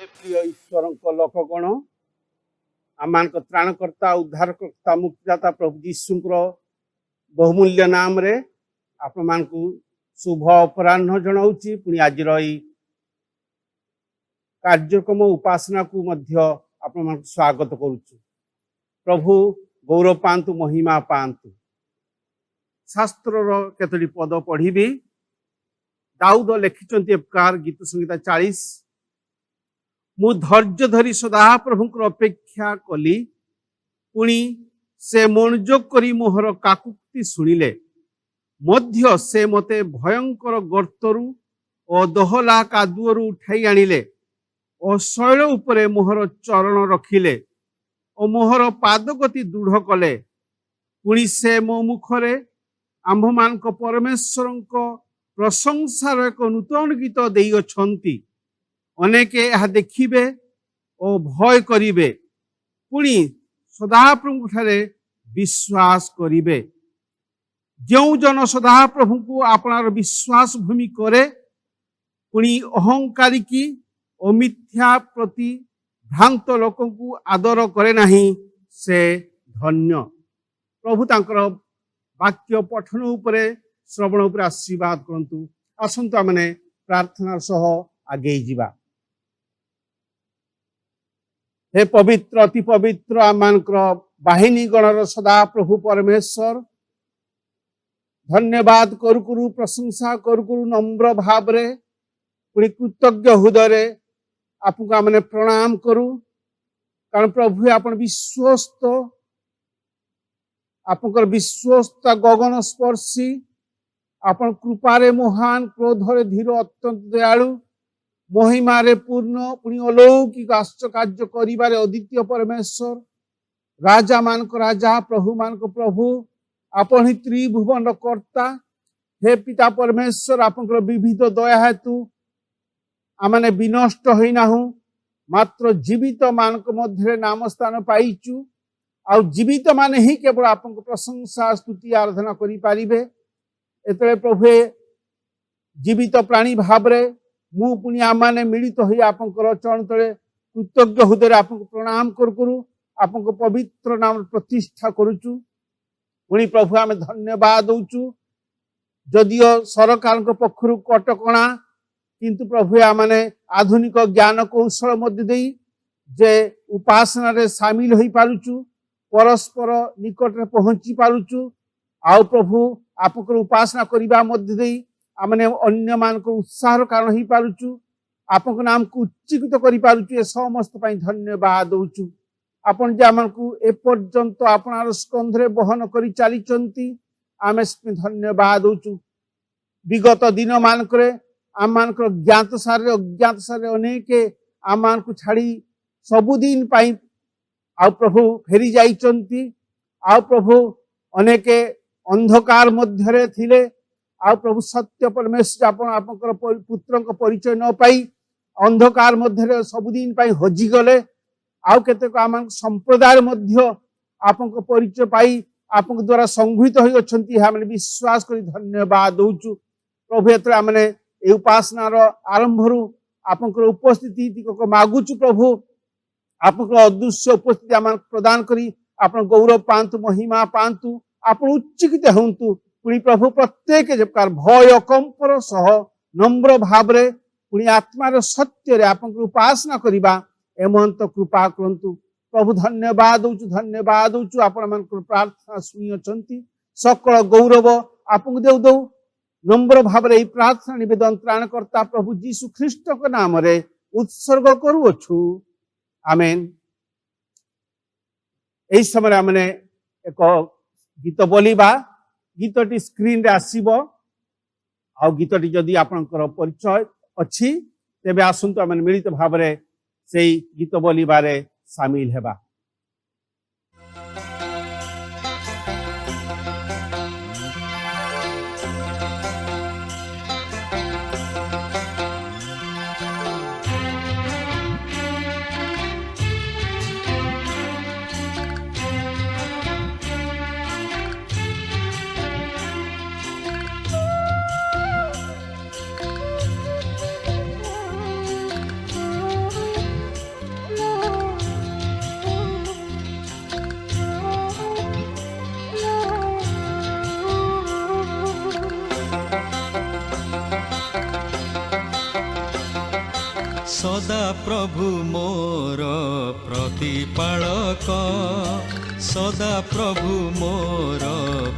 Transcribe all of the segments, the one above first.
प्रिय ईश्वर लोकगण आम त्राणकर्ता उद्धारकर्ता मुक्तिदाता प्रभु जीशुंकर बहुमूल्य नाम रे आपण मानकु शुभ अपराह्न जनाऊँगी। पुणी आज कार्यक्रम उपासना को मध्य आपण मानकु स्वागत करुछु। प्रभु गौरव पांतु, महिमा पांतु। शास्त्र केतोटी पद पढ़ी। दाऊद लिखिंट एप्रकार गीत संहिता 40 मु धैर्य धरी सदा प्रभुंकर अपेक्षा कली, पुणी से मनोयोग करी मोहर काकुक्ति शुणिले मध्य से मते भयंकर गर्तरु और दहला कादुअरु उठाई आनिले और शैल उपरे मोहर चरण रखिले और मोहर पादगति दृढ़ कले। पुणी से मो मुखरे आम्भमान परमेश्वर प्रशंसार एक नूतन गीत देई अछंती। अनेके यह देखिबे और भय करिबे, पुणी सदाप्रभु ठारे विश्वास करिबे। जो जन सदाप्रभु को आपनार विश्वास भूमि करे, पुणी अहंकारी की और मिथ्या प्रति भ्रांत लोक को आदर करे नहीं, से धन्य। प्रभु तांकर वाक्य पठन उपरे श्रवण उपरे आशीर्वाद करंतु। आसंतु आमने प्रार्थना सह आगे जीवा। हे पवित्र अति पवित्र आमानकर बाहिनी गणर सदा प्रभु परमेश्वर, धन्यवाद करू करू प्रशंसा करू करू नम्र भाव रे पुणी कृतज्ञ हृदय आपको आमने प्रणाम करू। कारण प्रभु आपण विश्वस्त, आपनकर विश्वस्त गगन स्पर्शी, आपण कृपारे महान, क्रोधरे धीर, अत्यंत दयालु, महिमारे पूर्ण, पुणी अलौकिक आश्चर्य करिबारे अद्वितीय परमेश्वर, राजा मानक राजा, प्रभु मानक प्रभु, आपण ही त्रिभुवन कर्ता। हे पिता परमेश्वर, आपनकर विविध दया हेतु आमने विनष्ट होइनाहु, मात्र जीवित मानक मध्य नाम स्थान पाइचु। आ जीवित माने ही केवल आपनकर प्रशंसा स्तुति आराधना करि पारिबे। एतले प्रभु जीवित प्राणी भाव रे मु पुणी आमाने मिलित होई आपनकर चरण तले कृतज्ञ हृदय आपनको प्रणाम करू आपनको पवित्र नाम प्रतिष्ठा करूचु। पुणी प्रभु आमे धन्यवाद दउचु। जदियो सरकार पक्षरु कटकणा, किंतु प्रभु आमाने आधुनिक ज्ञान कौशल मध्य देई जे उपासना रे शामिल होई पारुचु, परस्पर निकट रे पहुंची पारुचु। आउ प्रभु आपकर उपासना करिबा मध्य देई आमने अन्य मान को उत्साह कारण ही पारुचु, आपन नाम को उच्चीकृत करि पारुचु। ए समस्त पई धन्यवाद दउचु। आपन जे आमन को ए पर्यंत आपनार स्कंधरे बहन करि चाली चंती, आमे धन्यवाद दउचु। विगत दिन मान करे आमान को ज्ञात सारे अज्ञात सारे अनेके आमान को छाड़ी सबुदिन पाई आ प्रभु फेरी जाइचंती। आ प्रभु अनेके अंधकार मध्यरे थिले, आ प्रभु सत्य परमेश्वर आपण आपनकर पुत्रक परिचय न पाई अंधकार मध्यरे सबुदिन पाई हजि गले। आ केतेक आमान संप्रदाय मध्य आपनक परिचय पाई आपनक द्वारा संगृहित होई अछंती। हमने विश्वास करी धन्यवाद दउचु। प्रभु एतरे हमने ए उपासनार आरंभरु आपनकर उपस्थिति टिकक मागुचु। प्रभु आपनकर अदृश्य उपस्थिति आमान प्रदान करी आपण गौरव पांतु, महिमा पांतु, आपण उच्चकित हंतु। पुणी प्रभु प्रत्येक जबकार भय कंपर सह नम्र भाव रे पुणी आत्मार सत्य रे आपनकर उपासना करिबा एमंत कृपा करंतु। प्रभु धन्यवाद दउचु, धन्यवाद दउचु। आपण मानकर प्रार्थना सुनि अछंती। सकल गौरव आपन देउ दउ। नम्र भाव रे प्रार्थना निवेदन त्राणकर्ता प्रभु जीशु ख्रीष्ट के नाम रे उत्सर्ग करूछु। आमेन। एई समय हमने एक गीत बोलिबा। गीतटी स्क्रीन रे आसीबो। आ गीतटी जदि आपनकर परिचय अछि तेबे आसंतु हमने मिलित भाव रे सेई गीत बोलिबारे शामिल हेबा। सदा प्रभु मोर प्रतिपालक सदा प्रभु मोर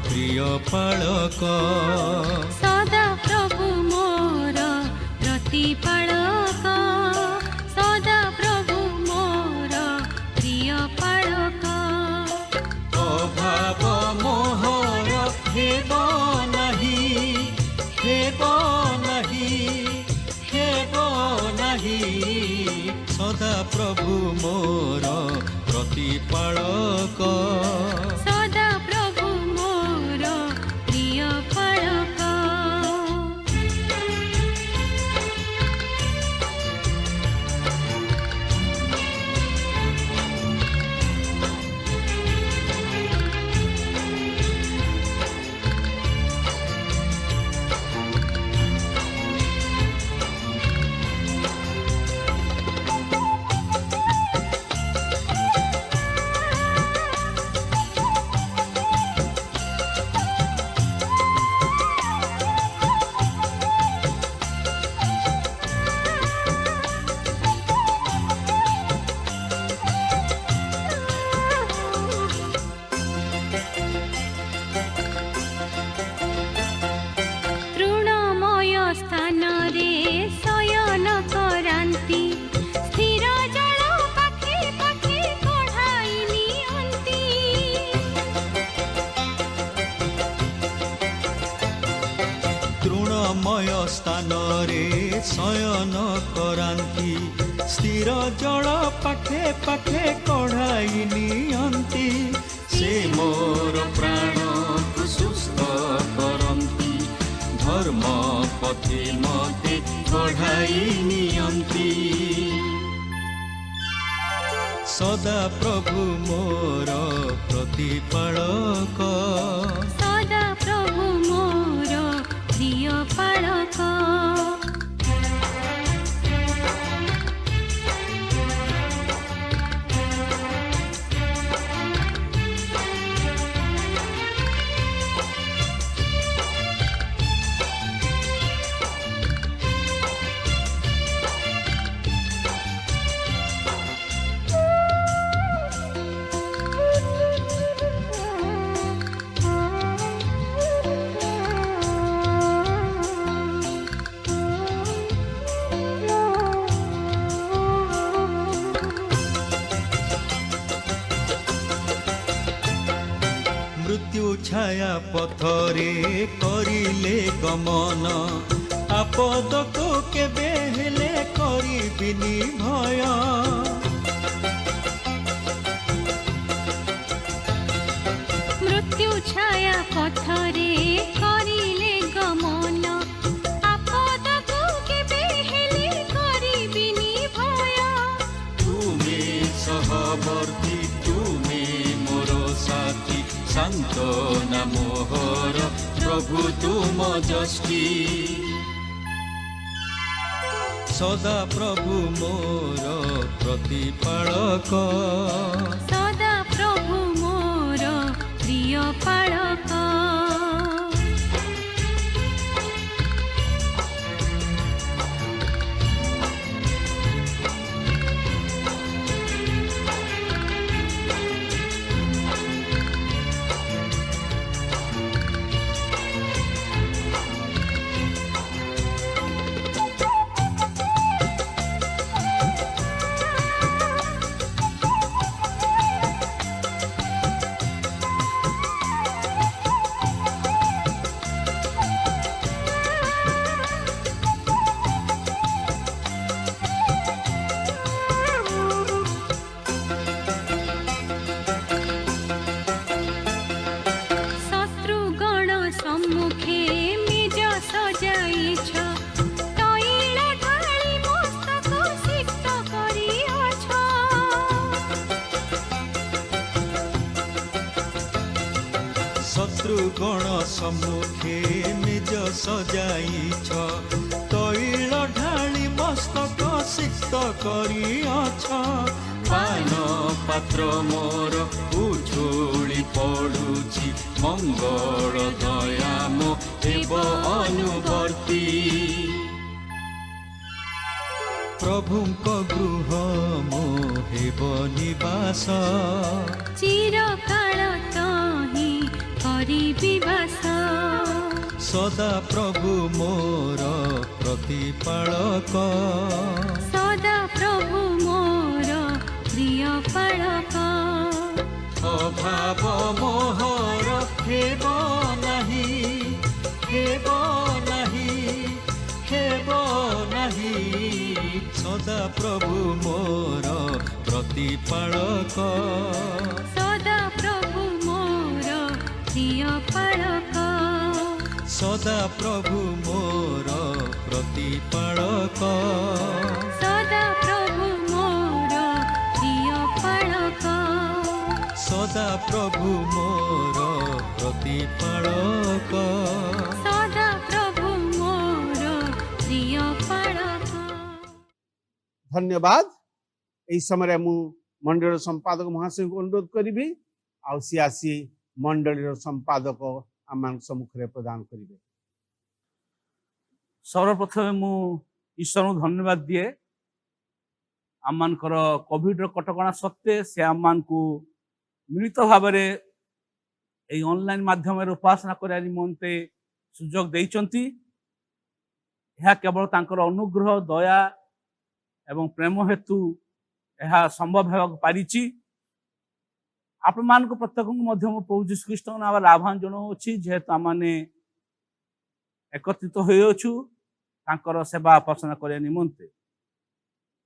प्रिय पालक सदा प्रभु मोर प्रतिपालक सदा प्रभु मोर प्रिय पालक अभाव मोहर हेब नहीं हेब नहीं सदा प्रभु मोर प्रतिपालक सदा प्रभु मोर प्रिय पालक स्थान रे शयन करांती स्थिर जल पाखे पाखे कढ़ाई नियंती तृणमय स्थान रे शयन करांती स्थिर जल पाखे पाखे कढ़ाई नियंती से मोर प्राण को सुस्थ करंती धर्म पथे मते कढ़ाई नियंती सदा प्रभु मोर प्रतिपालक सदा प्रभु मोर प्रिय पालक मृत्यु छाया पथरे करिले गमन आपद को केबे हेले करिबिनी भय मृत्यु छाया पथरे करिले गमन आपद को केबे हेले करिबिनी भय तुमे सहवर्ती तुमे मोर साथी सांत्वना मोहर प्रभु तुम जष्टि सदा प्रभु मोर प्रतिपालक सदा प्रभु मोर प्रिय पालक सम्मुखे मेज सजाइछ तैल ढाली मस्तक सिक्त करिअछ शत्रुगण सम्मुखे मेज सजाइछ तैल ढाली मस्तक सिक्त करिअछ पान पात्र मोर उछुली पड़ुछि मंगल दयाम एव अनुवर्ती प्रभुଙ୍କ गृह मोहेब निवास चिरकाल तहि करिबि बास सदा प्रभु मोर प्रतिपालक सदा प्रभु मोर प्रिय पालक अभाव मोहर हेब नाही हेब नाही हेब नाही सदा प्रभु मोर प्रतिपालक सदा प्रभु मोर प्रिय पालक सदा प्रभु मोर प्रतिपालक सदा प्रभु मोर प्रिय पालक सदा प्रभु मोर प्रतिपालक सदा प्रभु मोर प्रिय पालक। धन्यवाद। এই সময় মু মন্ডলীর সম্পাদক মহাশয়ଙ୍କୁ অনুরোধ করিবি ଆଉ ସି ଆସି ମଣ୍ଡଳୀର ସମ୍ପାଦକ ଆମମାନଙ୍କ ସମ୍ମୁଖରେ ପ୍ରଦାନ କରିବେ। सर्वप्रथमे मु ईश्वर धन्यवाद दिए आमर कोविड कटकणा सत्वे से आम मिलित भाव ऑनलाइन माध्यम उपासना करने निमंते सुजोग देइचंती। यह केवल तांकर अनुग्रह दया एवं प्रेम हेतु यह संभव हो पारिछि। आपण मान प्रत्येक प्रभु जीशु ख्रीष्ट नाम आह्वान जनाऊँगी जेहेतु आम एकत्रित होइछु तांकर सेवा उपासना करने निमंते।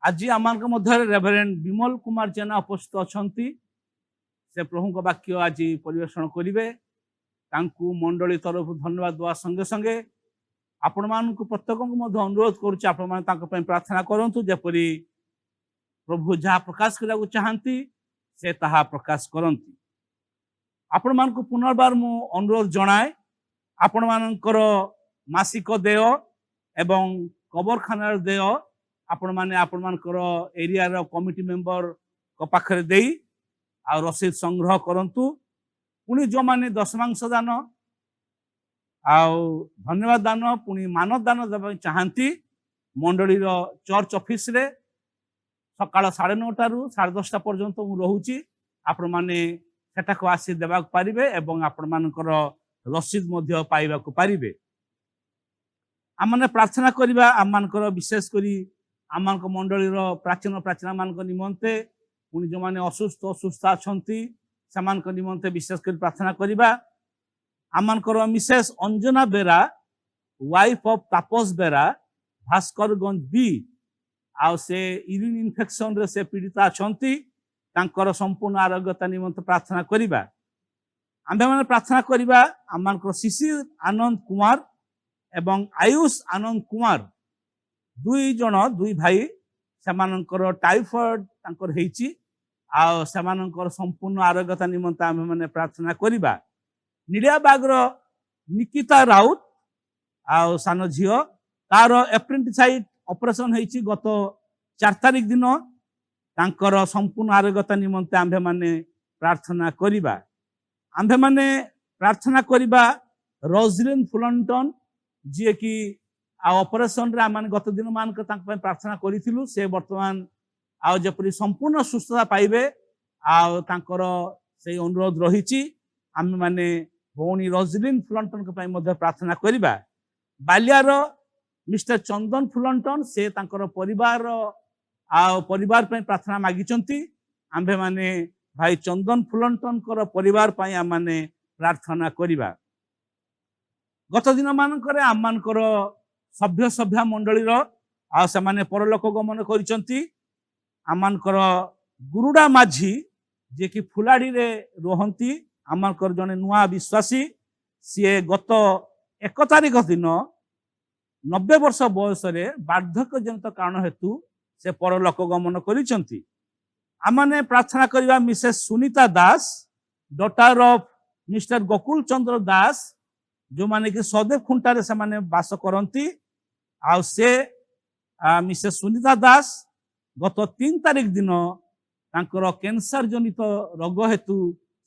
आज आम मध्य रेभरेंड विमल कुमार जेना उपस्थित अछंती से प्रभु वाक्य आज परिवेषण करेंगे। मंडली तरफ धन्यवाद देवा संगे संगे आपण मान प्रत्येक अनुरोध करुच्चे आपण मैंने प्रार्थना करूँ जपरी प्रभु जहाँ प्रकाश करने चाहती से ताहा प्रकाश करती। आपण मान पुनर्बार मु अनुरोध जनाए आपण मानकर मासिक देय एवं कबरखानार देय आपण माने आपण मानकर एरिया रो कमिटी मेंबर को पाखरे देई आ रसीद संग्रह करंतु। पुणी जो माने दशमांश दान आ धन्यवाद दान पुणी मानव दान देबा चाहती मंडली रो चर्च ऑफिस रे सकाळ 9:30 रु 10:30 पर्यंत मु रहूची। आपण माने सेटा को आसी देबा पारिबे एवं आपण मानकर रसीद मध्य पाइबा को पारिबे। आमने प्रार्थना करिबा आममानकर विशेष करी आममानक मंडलीर प्राचीन प्राचीना मानक निमंते पुणी जो माने असुस्थ अछंती समान निमंते विशेष करी प्रार्थना करिबा। आममानकर मिसेस अंजना बेरा वाइफ ऑफ तापस बेरा भास्करगंज बी आउ से यूरिन इन्फेक्शन रे से पीड़िता अछंती तांकर संपूर्ण आरोग्यता निमंते प्रार्थना करिबा। आम्भे माने प्रार्थना करिबा आममानकर शिशिर आनंद कुमार एवं आयुष आनंद कुमार दुई भाई सेमानंकर टाइफॉइड तांकर हेची आ सेमानंकर संपूर्ण आरोग्यता निमंते आमे माने प्रार्थना करिबा। निडिया बागर निकिता राउत आ सान झियो तार एप्रेंटिसाइट ऑपरेशन हेची गत 4 तारिख दिन तांकर संपूर्ण आरोग्यता निमंते आम्भे माने प्रार्थना करिबा। आम्भे माने प्रार्थना करिबा रोजलिन फुलंटन जी कि ऑपरेशन रे आम गत दिन मान प्रार्थना करूँ से बर्तमान आउ जपरी संपूर्ण सुस्थता पाइबे आर से अनुरोध रही आम माने भौणी रोजलिन फुलंटन के प्रार्थना करिबा। बालियार मिस्टर चंदन फुलंटन से तांकर परिवार परिवार प्रार्थना मागिचंती। आम्भे माने भाई चंदन फुलंटन परिवार आम माने प्रार्थना करिबा। गत दिन मानकर आम मानकर सभ्य सभ्या मंडलीर आ से परलोक गमन करिसंती। आम मानकर गुरुडा माझी जे कि फुलाड़ी रे रोहंती आमकर जने नुआ विश्वासी सी गत 1 तारिख दिन 90 वर्ष बयस वार्धक्य जनित कारण हेतु से परलोक गमन करिसंती। आमने प्रार्थना करिबा Mrs Sunita Das daughter of Mr Gokul Chandra Das जो माने कि सदैव खुंटारे से माने बास करती आ से मिसेस सुनीता दास गत 3 तारिख दिन तांकर कैंसर जनित रोग हेतु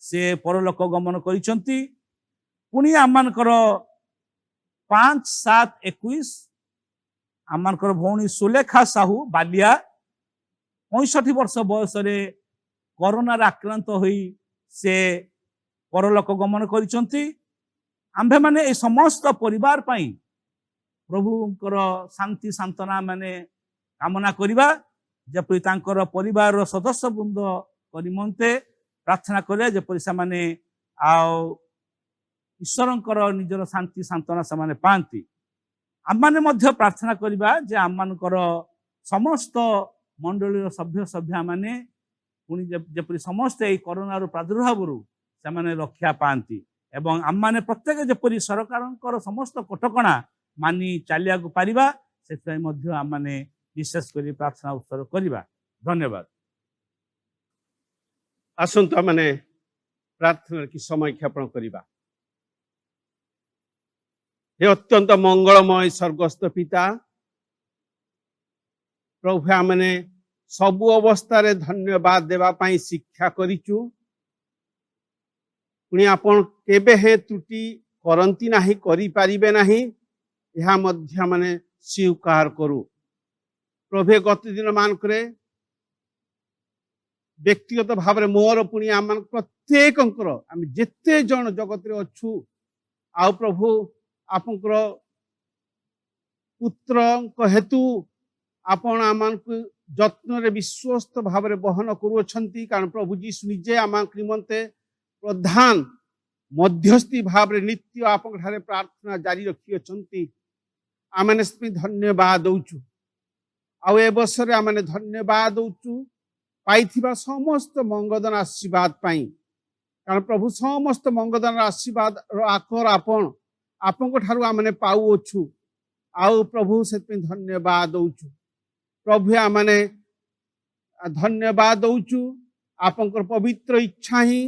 से परलोक गमन करिसंती। पुणी आममानकर 5/7/21 आमर भौणी सुलेखा साहू बालिया 65 वर्ष बयस कोरोना आक्रांत होई से परलोक गमन करिसंती। आम्भे माने ए समस्त परिवार पई प्रभुंकर शांति सांत्वना माने कामना करिबा जेपरि तांकर परिवार सदस्य वृंद निमंते प्रार्थना करे जेपरि से माने आ ईश्वरंकर निजर शांति सांत्वना से माने पांती। आम माने मध्य प्रार्थना करिबा जे आम मानकर समस्त मंडलीर सभ्य सभ्या माने पुणी जेपरि समस्त ए कोरोना प्रादुर्भाव से माने रक्षा पांती एवं आम माने प्रत्येक जेपरि सरकारंकर समस्त कटकणा मानी चलिया को पारिबा से मध्य आम माने विशेष करी प्रार्थना उत्सव करिबा। धन्यवाद। आसंतु माने प्रार्थना की समय क्षेपण करिबा। हे अत्यंत मंगलमय स्वर्गस्थ पिता प्रभु आमने सबु अवस्था रे धन्यवाद देवा पाई शिक्षा करिचु। पुणी आपण केबे हे त्रुटि करंती नाही करि पारिबे नाही यह मध्य माने स्वीकार करू। प्रभु गत दिन मानकरे व्यक्तिगत भाव में मोर पुणी आम प्रत्येक आम जेते जन जगत रे अच्छु आ प्रभु आपंकर पुत्र हेतु आपण आम जत्न रे विश्वस्त भाव में बहन करुछंती। कारण प्रभु जीशु निजे आम निमंते प्रधान मध्यस्थी भाव में नित्य आपन ठारे प्रार्थना जारी रखी अछंती। आमने धन्यवाद दउचु। आउ ए बसरे आमने धन्यवाद दउचु पाइथिबा समस्त मंगदन आशीर्वाद पाई। कारण प्रभु समस्त मंगदन आशीर्वाद आखर आपण आपन ठारू आमने पाउछु। आउ प्रभु से धन्यवाद दउचु। प्रभु आमने धन्यवाद दउचु। आपनकर पवित्र इच्छा ही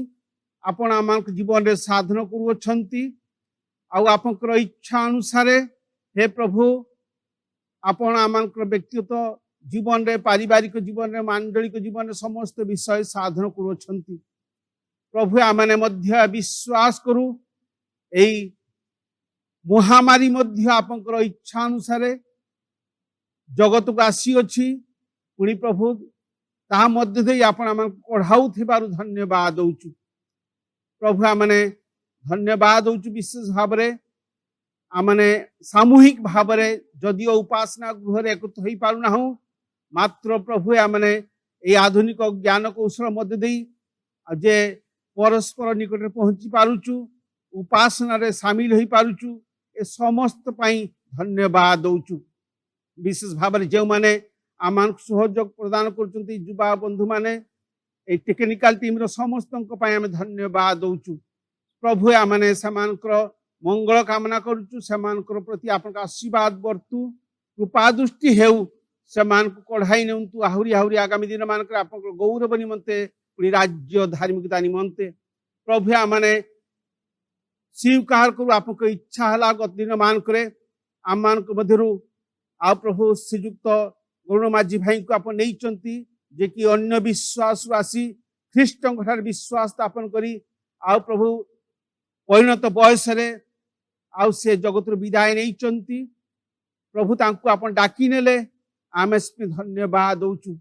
आपण आम जीवन रे साधन करुछंती। आउ आपनकर इच्छा अनुसार हे प्रभु आपण आमनकर व्यक्तिगत जीवन रे पारिवारिक जीवन रे मांडलिक जीवन रे समस्त विषय साधन करुछंती। प्रभु आमने मध्य विश्वास करू एई महामारी मध्य आपनकर इच्छा अनुसार जगत को आसी अछि। पुणी प्रभु ता मध्य दे आपण आम पढ़ाऊ थिबारु धन्यवाद दउचु। प्रभु आमने धन्यवाद दउचु। विशेष भाव में आमने सामूहिक भाव में जदिओ उपासना गृह एकत्र हो पारुना मात्र प्रभु आमने ये आधुनिक ज्ञान कौशल मध्य दे जे परस्पर निकट पहुंची पारुचु उपासना रे सामिल हो पारुचु ए समस्त पाई धन्यवाद दउचु। विशेष भाव में जो माने आम सहयोग प्रदान कर युवा बंधु माने ए टेक्निकल टीम रो समस्त आम धन्यवाद दउचु। प्रभु आमने समानकर मंगल कामना करुचु। समानकर प्रति आपन आशीर्वाद बर्तु कृपा दृष्टि हेउ समान को कढ़ाई नेउंतु आहुरी आहुरी आगामी दिन मानकर आपन गौरव निमंते पुरी राज्य धार्मिकता निमंते प्रभु आमने स्वीकार करू। आपन इच्छा हला गत दिन मानकर आम मान मध्यरु आ प्रभु श्रीयुक्त गरुण माझी भाई को आप नहीं जे कि अन्य विश्वास आसी ख्रीष्ट विश्वास स्थापन करी आ प्रभु परिणत बयस आउ से जगत विदाय नहीं प्रभु तांको आपन डाकी नेले आम धन्यवाद दउचु।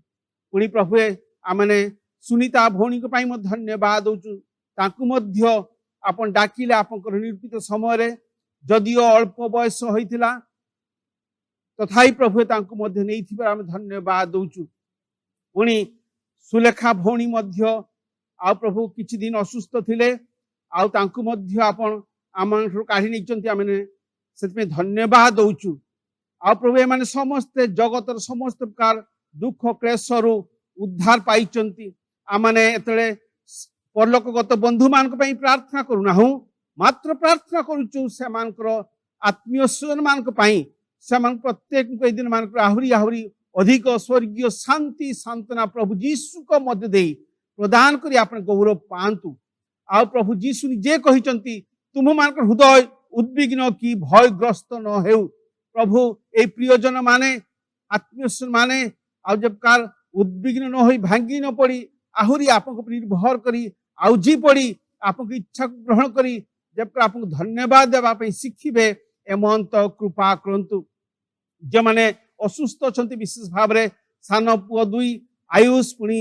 पुणी प्रभु आमने सुनीता भौणी को पाई धन्यवाद दउचु। तांको मध्य आपन डाकिले आपनकर निरूपित समय जदिओ अल्प बयस होइतिला तथापि प्रभु तांको मध्य नहीं आम धन्यवाद दउचु। पुणी सुलेखा भौणी मध्य आ प्रभु किछि दिन असुस्थ थिले आउ तांको मध्य आपन आमन काढ़ी नहीं आमने से धन्यवाद दउचु। आ प्रभु एमाने समस्त जगतर समस्त प्रकार दुख क्लेशरु उद्धार पाइचंती। आमने एतले परलोकगत बंधु मान प्रार्थना करूना मात्र प्रार्थना करुचु सेमानकर आत्मीय स्वजन मान सेमान प्रत्येक दिन मान आहुरी आहुरी अधिक स्वर्गीय शांति सांत्वना प्रभु जीशु को मध्य दे प्रदान करी आपन गौरव पांतु। आ प्रभु जीशु जे कहिचंती तुम मान हृदय उद्विग्न की भयग्रस्त न हेउ। प्रभु ए प्रियजन माने आत्मीय माने जब कार उद्विग्न न होई भांगी न पड़ी आहुरी आपको निर्भर करी आउजी पड़ी आपको इच्छा को ग्रहण करी जब आपको धन्यवाद देवा शिखिबे एमंत कृपा करंतु। जे माने असुस्थ अछंती विशेष भाव रे सान पुओ दुई आयुष पुणी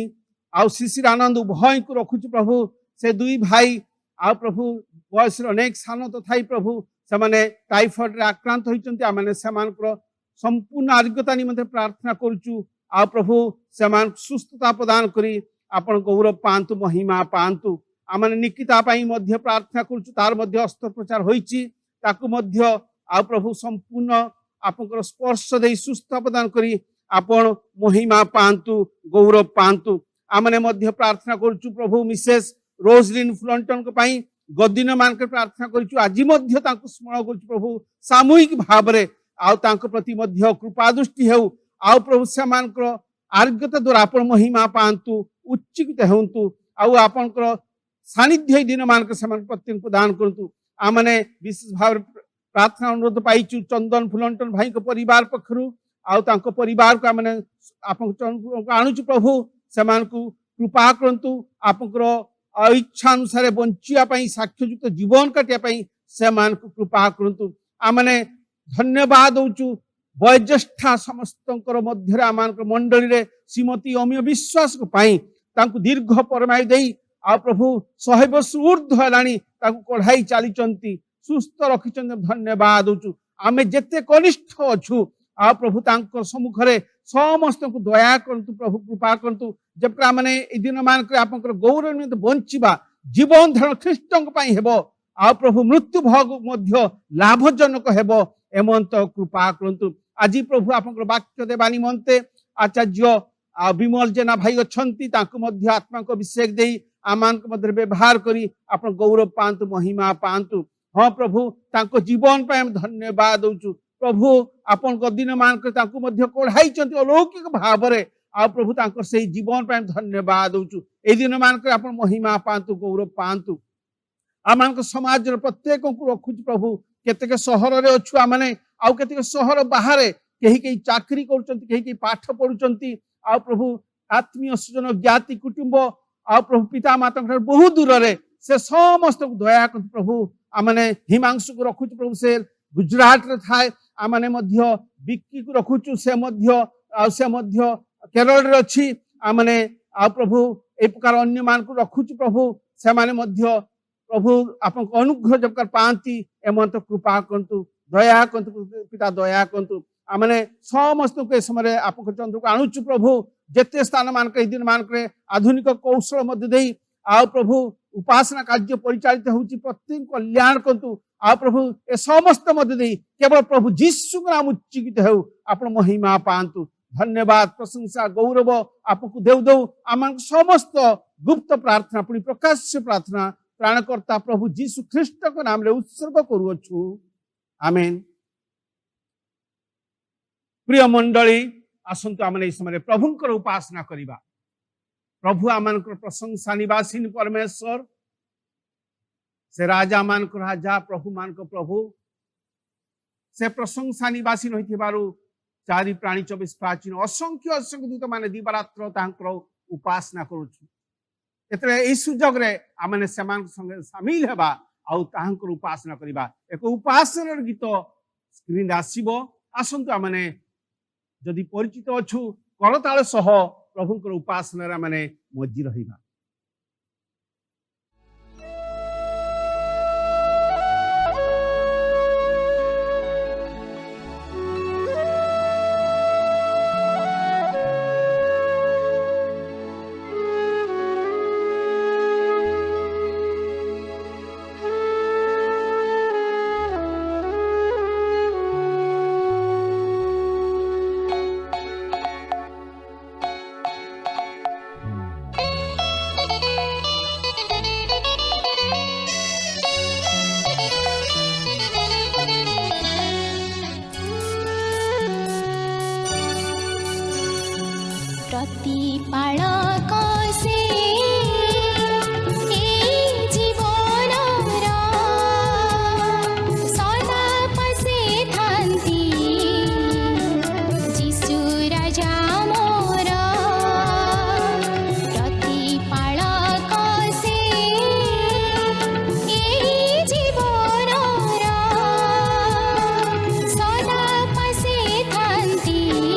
आउ शिशिर आनंद उभय को रखुछु प्रभु से दुई भाई आ प्रभु बयस अनेक सान तो थाई प्रभु से माने टाइफॉइड रे आक्रांत होइचंती आमाने सेमानकर संपूर्ण आरोग्यता निमंते प्रार्थना करूछु आ प्रभु सेमान सुस्थता प्रदान करी आपण गौरव पांतु महिमा पांतु आमाने निकिता पाई मध्य प्रार्थना करूछु तार मध्य अस्त्रोपचार होईची ताकु मध्य आ प्रभु संपूर्ण आपनकर स्पर्श देई सुस्थ प्रदान करी आपण महिमा पांतु गौरव पांतु आमने मध्य प्रार्थना करूछु प्रभु मिसेस रोजलिन फ्लंटन को पाई गदिन मान के प्रार्थना करूछु आज मध्य तांको स्मरण करूछु प्रभु सामूहिक भाव रे आउ तांको प्रति मध्य कृपा दृष्टि हेउ आउ प्रभु सेमानकर आरोग्यता द्वारा आपण महिमा पांतु उच्चीकृत हेउंतु आउ आपनकर सानिध्य दिन मान के समान प्रत्येक प्रदान करतु आमने विशेष भाव प्रार्थना अनुरोध पाइचु चंदन फुलंटन भाई को परिवार पखरु आउ तांको परिवार को आमने आपन आणुचु प्रभु समान को कृपा करंतु आपनकर इच्छा अनुसार बंचिया पई साक्ष्ययुक्त जीवन काटिया पई समान को कृपा करंतु आमने धन्यवाद दउचु वयोज्येष्ठा समस्तंकर मध्य आमानकर मंडली रे श्रीमती अमीय विश्वास को पाई तांको दीर्घ परमायु देई आ प्रभु 100 वर्ष ऊर्ध्व हलानी ताकू कढ़ाई चलीचंती सुस्थ रखिचंती धन्यवाद दउचु आमे जेते कनिष्ठ अछु आ प्रभु तांकर सम्मुख रे समस्त को दया करंतु प्रभु कृपा करंतु जबकि माने ए दिन मान के आपनकर गौरव निमित्त बंचिबा जीवन धारण ख्रीष्टन पई हेबो आ प्रभु मृत्यु भोग मध्य लाभजनक हेबो एमंत कृपा करंतु आज प्रभु आपनकर वाक्य देबा निमंते आचार्य विमल जेना भाई अछंती तांको मध्य आत्मा को अभिषेक देई आमान को मध्य व्यवहार करी आपन गौरव पांतु महिमा पांतु हाँ प्रभु तांको जीवन पे हम धन्यवाद दउचु प्रभु आपन गदिन मान के तांको मध्य कोढ़ाई चंती अलौकिक भाव रे आ प्रभु तांको सही जीवन पे हम धन्यवाद दउचु ए दिन मान के आपन महिमा पांतु गौरव पांतु आमान को समाज रे प्रत्येक को रखुच प्रभु केतेक शहर रे अछु आमाने आउ केतेक शहर बाहर केही केही चाकरी करूचंती केही केही पाठ पढुचंती आ प्रभु आत्मीय सुजन ज्ञाति कुटुंब आ प्रभु पिता माता बहुत दूर रे से समस्त को दया कर प्रभु आमाने हिमांशु को रखुच प्रभु से गुजरात रे थाए आमाने मध्य बिक्की को रखुचु से मध्य केरल रे अछि आमाने आ प्रभु ए प्रकार अन्य मान को रखुचु प्रभु से माने मध्य प्रभु आपन अनुग्रह जब कर पांती एमंत कृपा करंतु दया करंतु पिता दया करंतु आमने समस्त के समय आपन चंद्र को आणुचु प्रभु जेते स्थान मान के दिन मान के आधुनिक कौशल मध्य देई आ प्रभु उपासना कार्य परिचालित होउची प्रत्येक कल्याण करंतु आ प्रभु ए समस्त मध्य देई केवल प्रभु यीशु के नाम उच्चीकृत हेउ आपन महिमा पांतु धन्यवाद प्रशंसा गौरव आपको देव देव आमान समस्त गुप्त प्रार्थना पुणी प्रकाश्य प्रार्थना प्राणकर्ता प्रभु यीशु ख्रीष्ट को नाम रे उत्सर्ग करूछु आमेन। प्रिय मंडली आसंतु आमने समय प्रभुंकर उपासना करिबा प्रभु आमानकर प्रशंसा निवासी परमेश्वर से राजा मानकर राजा प्रभु मानकर प्रभु से प्रशंसा निवासी होइथिबारु चारि प्राणी 24 प्राचीन असंख्य दूत माने दिवारात्र तांकर उपासना करूछु एतरे ए सुजग रे आमने समान संगे शामिल हेबा आउ तांकर उपासना करिबा एक उपासनार गीत स्क्रीन आसीबो आसंतु आमने जदि परिचित अछु करताल सह प्रभुंकर उपासना रे माने मज्जी रहिबा। सदा पसे थांती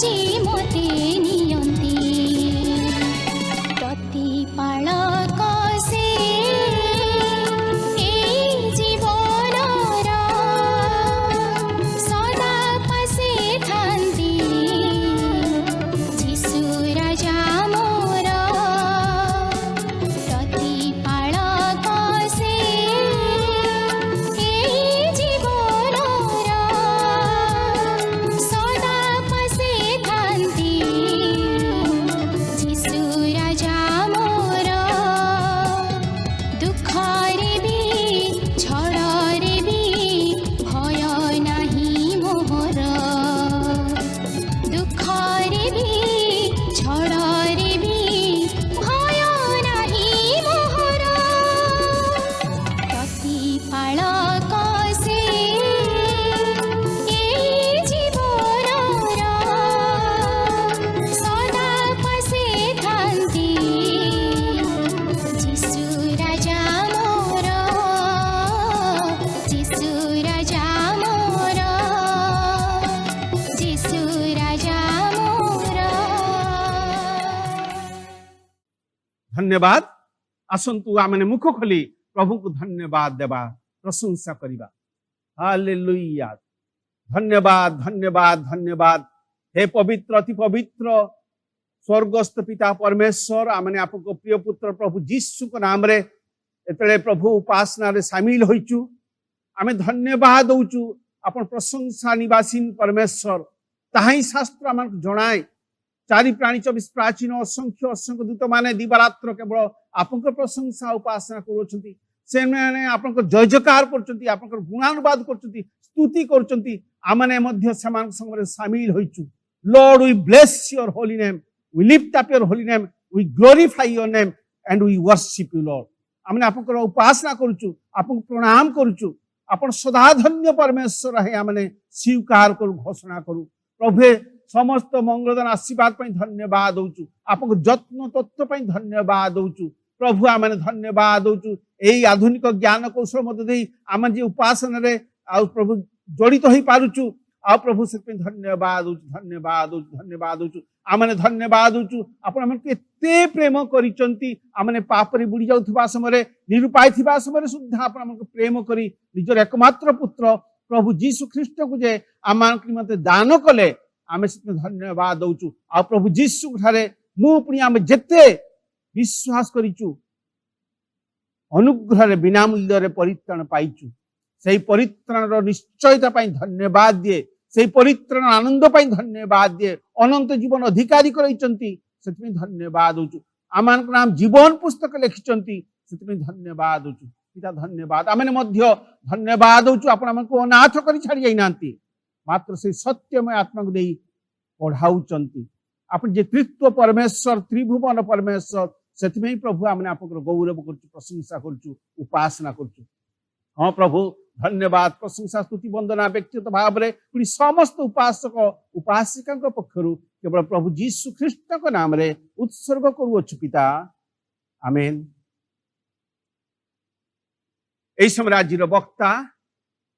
जी मोते नियन्ति प्रतिपालक से ए जीवनर सदा पासे थान्ति जीशु राजा मोर प्रतिपालक से ए जीवनर सदा पासे थान्ति जीशु राजा मोर दुखरे भी झड़रे भी भय नाही मोहर दुखरे भी झड़रे भी भय नाही मोहर प्रतिपालक से ए जीवनर सदा पासे थान्ति जीशु राजा मोर जीशु राजा मोर जीशु राजा मोर धन्यवाद। आसंतु आमने मुख खोली प्रभु को धन्यवाद देवा प्रशंसा करिबा। हालेलुया। धन्यवाद धन्यवाद धन्यवाद। हे पवित्र अति पवित्र स्वर्गस्थ पिता परमेश्वर आमने आपको प्रिय पुत्र प्रभु जीशु को नाम रे एतले प्रभु उपासना रे शामिल होइचु। आमे धन्यवाद दउचु आपण प्रशंसा निवासी परमेश्वर ताही शास्त्र आमन जणाए चारि प्राणी 24 प्राचीन असंख्य असंख्य दूत माने दिवारात्र केवल आपन प्रशंसा उपासना करूछंती से माने आपन जय जयकार करछंती आपन गुणानुवाद करछंती स्तुति करछंती आमने मध्य समान संगे शामिल होइचु। Lord we bless your holy name we lift up your holy name we glorify your name and we worship you Lord. आमने आपन उपासना करूछु आपन प्रणाम करूछु आपन सदा धन्य परमेश्वर है आमने स्वीकार करू घोषणा करू। प्रभु समस्त मंगलदान आशीर्वाद पर धन्यवाद दउचु आपको जत्न तत्व पर धन्यवाद दउचु प्रभु आमने धन्यवाद दउचु एई आधुनिक ज्ञान कौशल मध्य देई आम जे उपासना रे आ प्रभु जड़ित होई पारुचु आ प्रभु से धन्यवाद दउचु धन्यवाद दउचु धन्यवाद दउचु आमने धन्यवाद दउचु आपण हमन केते प्रेम करिचंती आमने पाप रे बुडी जाउथबा समय निरुपाय थिबा समय सुद्धा आपण हमन प्रेम करी निजर एकमात्र पुत्र प्रभु जीसु ख्रीष्ट को जे आमान निमंते दान कले आमे धन्यवाद दउचु आ प्रभु जीसु ठारे मु पुनी आमे जेते विश्वास करिचु अनुग्रह रे बिना मूल्य रे परित्राण पाइचु सेही परित्राण रो निश्चयता पई धन्यवाद दिए सेही परित्राण आनंद पई धन्यवाद दिए अनंत जीवन अधिकारी करैचंती सेति धन्यवाद दउचु आमान नाम जीवन पुस्तक लिखिचंती सेति धन्यवाद दउचु पिता धन्यवाद आमने मध्य धन्यवाद दउचु आपण हमको अनाथ करी छाड़ी जाई नांती मात्र से सत्यमय आत्मा को देई पढ़ाउचंती आपण जे तृत्व परमेश्वर त्रिभुवन परमेश्वर सेति प्रभु आमने आपको गौरव करछु प्रशंसा करछु उपासना करछु। हाँ प्रभु धन्यवाद प्रशंसा स्तुति वंदना व्यक्तिगत भाव रे पुनी समस्त उपासक उपासिका पक्षरु केवल प्रभु जीसु ख्रीष्ट को नाम रे उत्सर्ग करूछु पिता आमेन। एई समय राज्यर वक्ता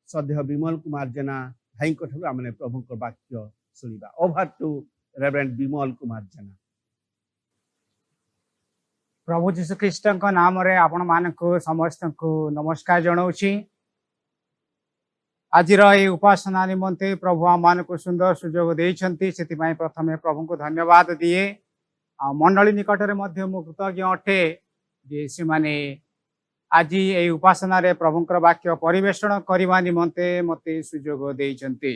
सदेह विमल कुमार जेना भाई आमने प्रभु को वाक्य सुनिबा। Over to reverend Vimal Kumar जेना। प्रभु जीशु ख्रीष्ट नाम रे आपण मानक समस्त को नमस्कार जनाऊँगी। आज उपासना निमंते प्रभु आम मान को सुंदर सुजोग देइछंती सेतिपई प्रथमे प्रभु को धन्यवाद दिए। मंडली निकट में मु कृतज्ञ अटे जे से माने आज ये उपासना रे प्रभुंकर वाक्य परिवेषण करने निमंते मते सुजोग देइछंती।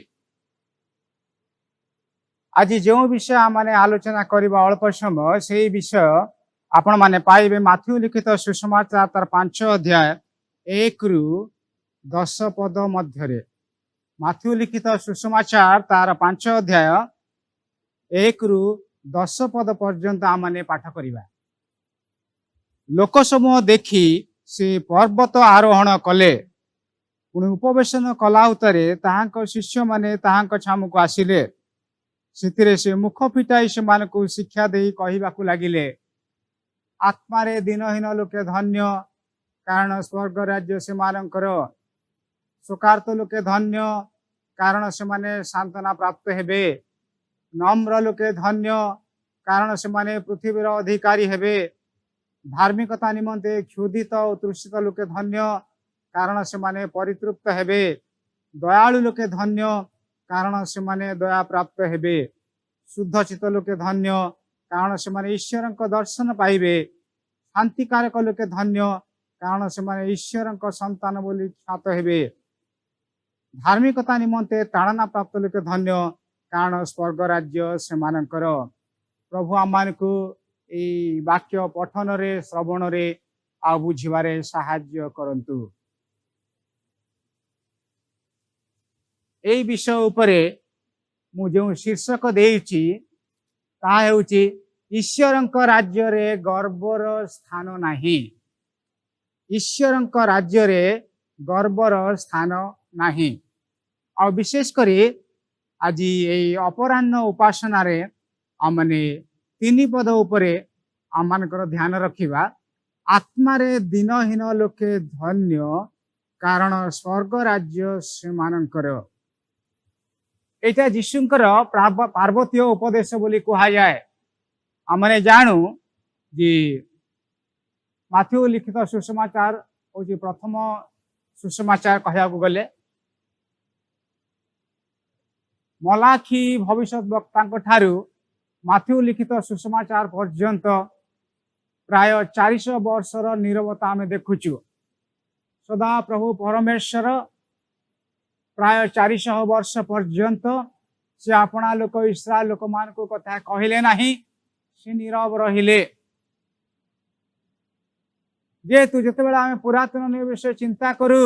आज जो विषय आमने आलोचना करबा अल्प समय से विषय आपण माने पाइबे माथ्यू लिखित सुसमाचार तार 5 अध्याय 1 रु 10 पद मध्य। माथ्यू लिखित सुसमाचार तार 5 अध्याय 1 रु 10 पद पर्यंत आमने पाठ करिबा। लोक समूह देखी से पर्वत आरोहण कले पुणी उपवेशन कला उतरे ताहांक शिष्य माने ताहांक छामुक आसिले सिथिरे से मुख फिटाई से मानकु शिक्षा देई कहिबाकु लागिले आत्मारे दिनहीन लोके धन्य कारण स्वर्ग राज्य से मानकर शोकार्त लोके धन्य कारण से माने सांत्वना प्राप्त हेबे नम्र लोके धन्य कारण से माने पृथ्वीर अधिकारी हेबे धार्मिकता निमंते क्षुधित और तृषित लोके धन्य कारण से माने परितृप्त हेबे दयालु लोके धन्य कारण से माने दया प्राप्त हेबे शुद्ध चित्त लोके धन्य कारण से माने ईश्वर दर्शन पाइबे शांतिकारक लोके धन्य कारण से माने ईश्वर संतान बोली ख्यात हेबे धार्मिकता निमंते ताड़ना प्राप्त लोके धन्य कारण स्वर्ग राज्य से मानकर प्रभु आम को यही वाक्य पठन रे श्रवण रे आ बुझिबारे साहाय्य करंतु एई विषय उपरे मु जो शीर्षक देइछि ता हेउछि ईश्वरंक राज्य रे गर्वर स्थान नाही ईश्वरंक राज्य रे गर्वर स्थान नाही आ विशेष करी आज यही अपराह्न उपासना रे आमने तीन पद उपरे आमनकर ध्यान रखिबा आत्मा रे दीनहीन लोके धन्य कारण स्वर्ग राज्य से मानकर एटा जीशुंकर पार्वतीय उपदेश बोली कहा जाए आमने जानू जे माथ्यू लिखित सुसमाचार होची प्रथम सुसमाचार कहया गले मलाखी भविष्य वक्ता ठारू माथ्यू लिखित सुसमाचार पर्यंत प्राय 400 वर्षर नीरवता आम देखुचु सदा प्रभु परमेश्वर प्राय 400 वर्ष पर्यंत से अपना लोक इस्राएल लोक मान को कथा कहले नहीं से नीरव रहिले जेहेतु जितेबाला आम पुरातन नियम विषय चिंता करू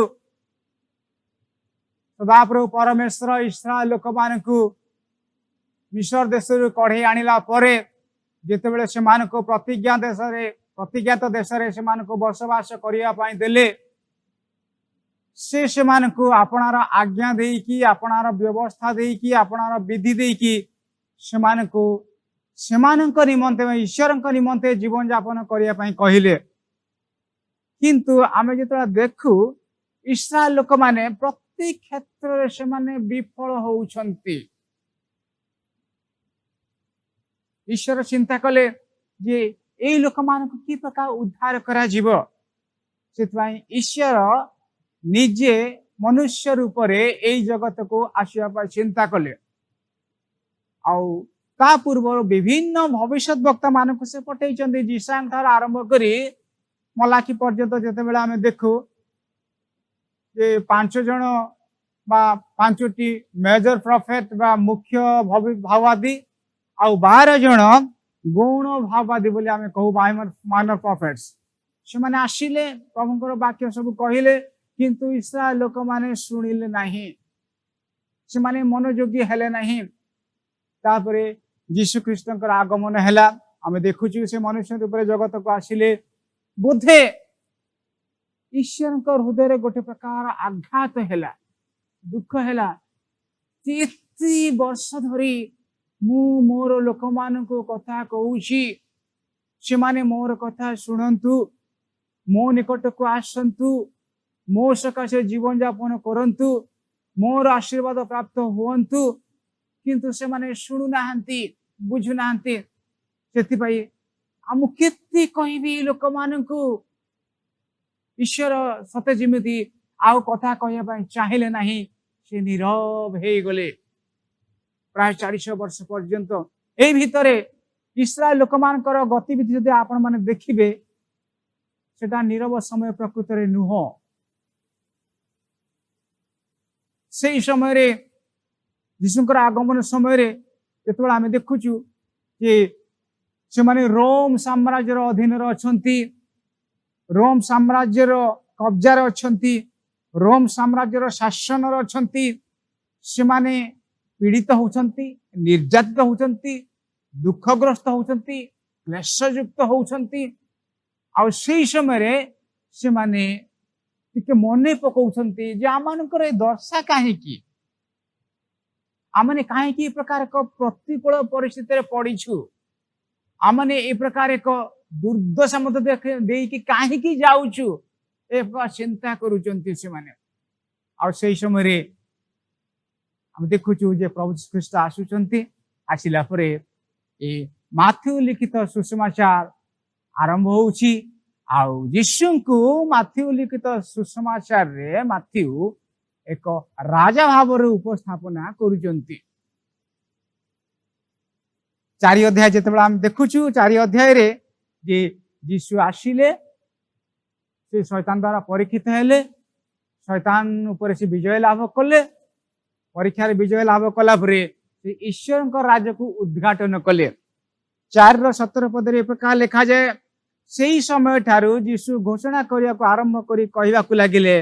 सदाप्रभु परमेश्वर इस्राएल लोक मान मिस्र देश कढ़े आणिला परे जितेबाला से प्रतिज्ञात देश बसवास करने देले से आपणार आज्ञा देकी आपणार व्यवस्था देकी आपणार विधि देकी सेमानक निमंते ईश्वर निमंते जीवन यापन करने कहले किंतु आमे जिते देखु इस्राएल लोक माने प्रति क्षेत्र से माने विफल होउछंती ईश्वर चिंता कले जे एई लोक मान कि प्रकार उद्धार करा जीव सेतवाई ईश्वर निजे मनुष्य रूप रे एई जगत को आसिया पर चिंता कले आउ ता पूर्व विभिन्न भविष्य वक्ता मान को से पठेइचंदी जीसान ठार आरंभ करी मलाकी पर्यंत जेते बेला हमें देखु जे 5 जन बा 5टी मेजर प्रॉफिट बा मुख्य भाववादी आउ 12 जन गौण भाववादी बोली आमे कहू माइनर प्रॉफिट्स से माने आसिले प्रभुंकर वाक्य सब कहिले किंतु इस्राएल लोक माने सुनिले नाही से माने मनोयोगी हेले नाही तापरे यीशु ख्रीष्टंकर आगमन हैला आमे देखुछु से मनुष्य रूप जगत को आसिले बोधे ईश्वर हृदय गोटे प्रकार आघात हैला दुख हैला इतनी वर्ष धरी मु मोर लोक मान को कथा कहूची से माने मोर कथा शुणंतु मो निकट को आसंतु मो सकाशे जीवन यापन करंतु मोर आशीर्वाद प्राप्त हुअंतु किंतु से माने शुणु नाहंती बुझु नाहंती सेति पई आमु केते कहबी लोक मान को ईश्वर सते जिमिति आउ कथा कहया पई चाहिले नाही से नीरव हे गले प्राय 400 वर्ष पर्यंत ए भितरे इस्राएल लोक मानकर गतिविधि जदि आपण माने देखिबे सेटा नीरव समय प्रकृत रे नुह से समय रे यीशुकर आगमन समय रे जेतबेला आमे देखुचु कि से माने रोम साम्राज्य रो अधीन रो अछंती रोम साम्राज्य रो कब्जा रो अछंती रोम साम्राज्य रो शासन रो अछंती से माने पीड़ित होउछंती निर्यातित होउछंती दुखग्रस्त होउछंती क्लेशयुक्त होउछंती आ सेही समय रे से माने टिके मने पकाउछंती जे आमानकर ए दशा काहे की आमने काहे की प्रकार को प्रतिकूल परिस्थिति रे पड़ीछु आमने ए प्रकार एक दुर्दशा मत देई कि काहे की जाउछु ए चिंता करूचंती से माने आ सेही समय रे हम देखुछु जे प्रभु ख्रीष्ट आसुचंती आसिला परे ए माथ्यू लिखित सुसमाचार आरंभ होउछि आउ यीशु को माथ्यू लिखित सुसमाचार रे माथ्यू एक राजा भाव उपस्थापना करुचंती 4 अध्याय जेतेबेला हम देखुछु 4 अध्याय रे जे यीशु आसिले से शैतान द्वारा परीक्षित हेले शैतान ऊपर से विजय लाभ कले परीक्षा रे विजय लाभ कला परे से ईश्वर राज्य को उद्घाटन कले 4:17 पद रे प्रकार लिखा जाए सेही समय ठारू यीशु घोषणा करिया को आरंभ करी कहवा को लागिले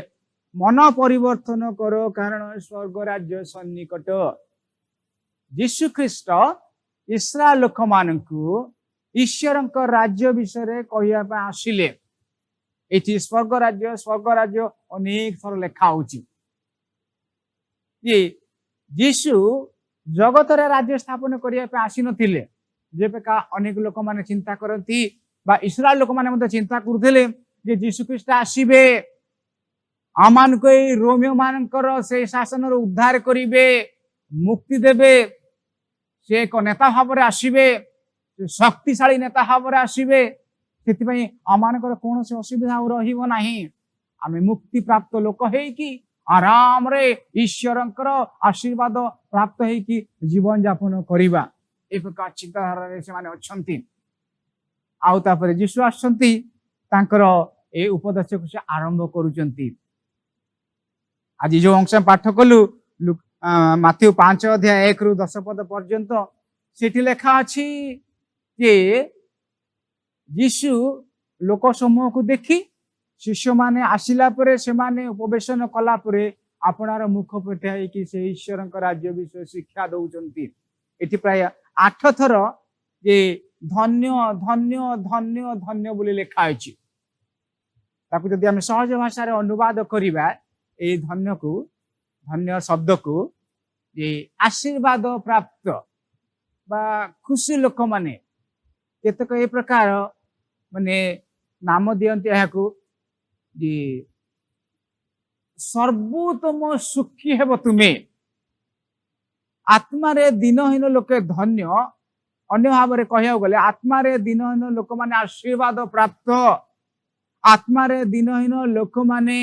मन परिवर्तन करो कारण स्वर्ग राज्य सन्निकट यीशु ख्रीष्ट इस्राएल लोक मानकु ईश्वर राज्य विषय कहवा आसिले एठी स्वर्ग राज्य अनेक थर लेखा होची ये यीशु जगत रे राज्य स्थापन करिया पे आसी नथिले जेपेका अनेक लोक माने चिंता करती बा इस्राएल लोक माने मते चिंता करथिले जे यीशु ख्रीष्ट आसीबे आमान कोई रोमियो मानकर से शासन रो उद्धार करिवे मुक्ति देबे से एक नेता भाव रे आसीबे शक्तिशाली नेता भाव रे आसीबे सेति आमानकर कौन से असुविधा रहिबो नाही आमे मुक्ति प्राप्त लोक है कि आराम रे ईश्वरंकर आशीर्वाद प्राप्त है कि जीवन यापन करिबा ए प्रकार चिंताधारा रे से माने अछंती आउ तापर यीशु आछंती तांकर ए उपदेश को से आरंभ करूचंती आज जो अंश पाठ कलु माथ्यू 5 अध्याय 1 रु 10 पद पर्यंत सेठी लेखा अछि जे यीशु लोक समूह को देखी शिष्य माने आसिला परे से माने उपवेशन कला परे आपनार मुख पेटाई कि से ईश्वर राज्य विषय शिक्षा दउचंती एठी प्राय 8 थर जे धन्य धन्य धन्य धन्य बोली लेखा अछि ताकू जदि हम सहज भाषा रे अनुवाद करिबा ए धन्य को धन्य शब्द को जे आशीर्वाद प्राप्त बा खुशी लोक माने केतक ए प्रकार माने नाम दियंती एहाकू जे सर्वोत्तम सुखी हेब तुमे आत्मा रे दिनहीन लोके धन्य अन्य भाव रे कहया गले आत्मा रे दिनहीन लोक माने आशीर्वाद प्राप्त आत्मा रे दिनहीन लोक माने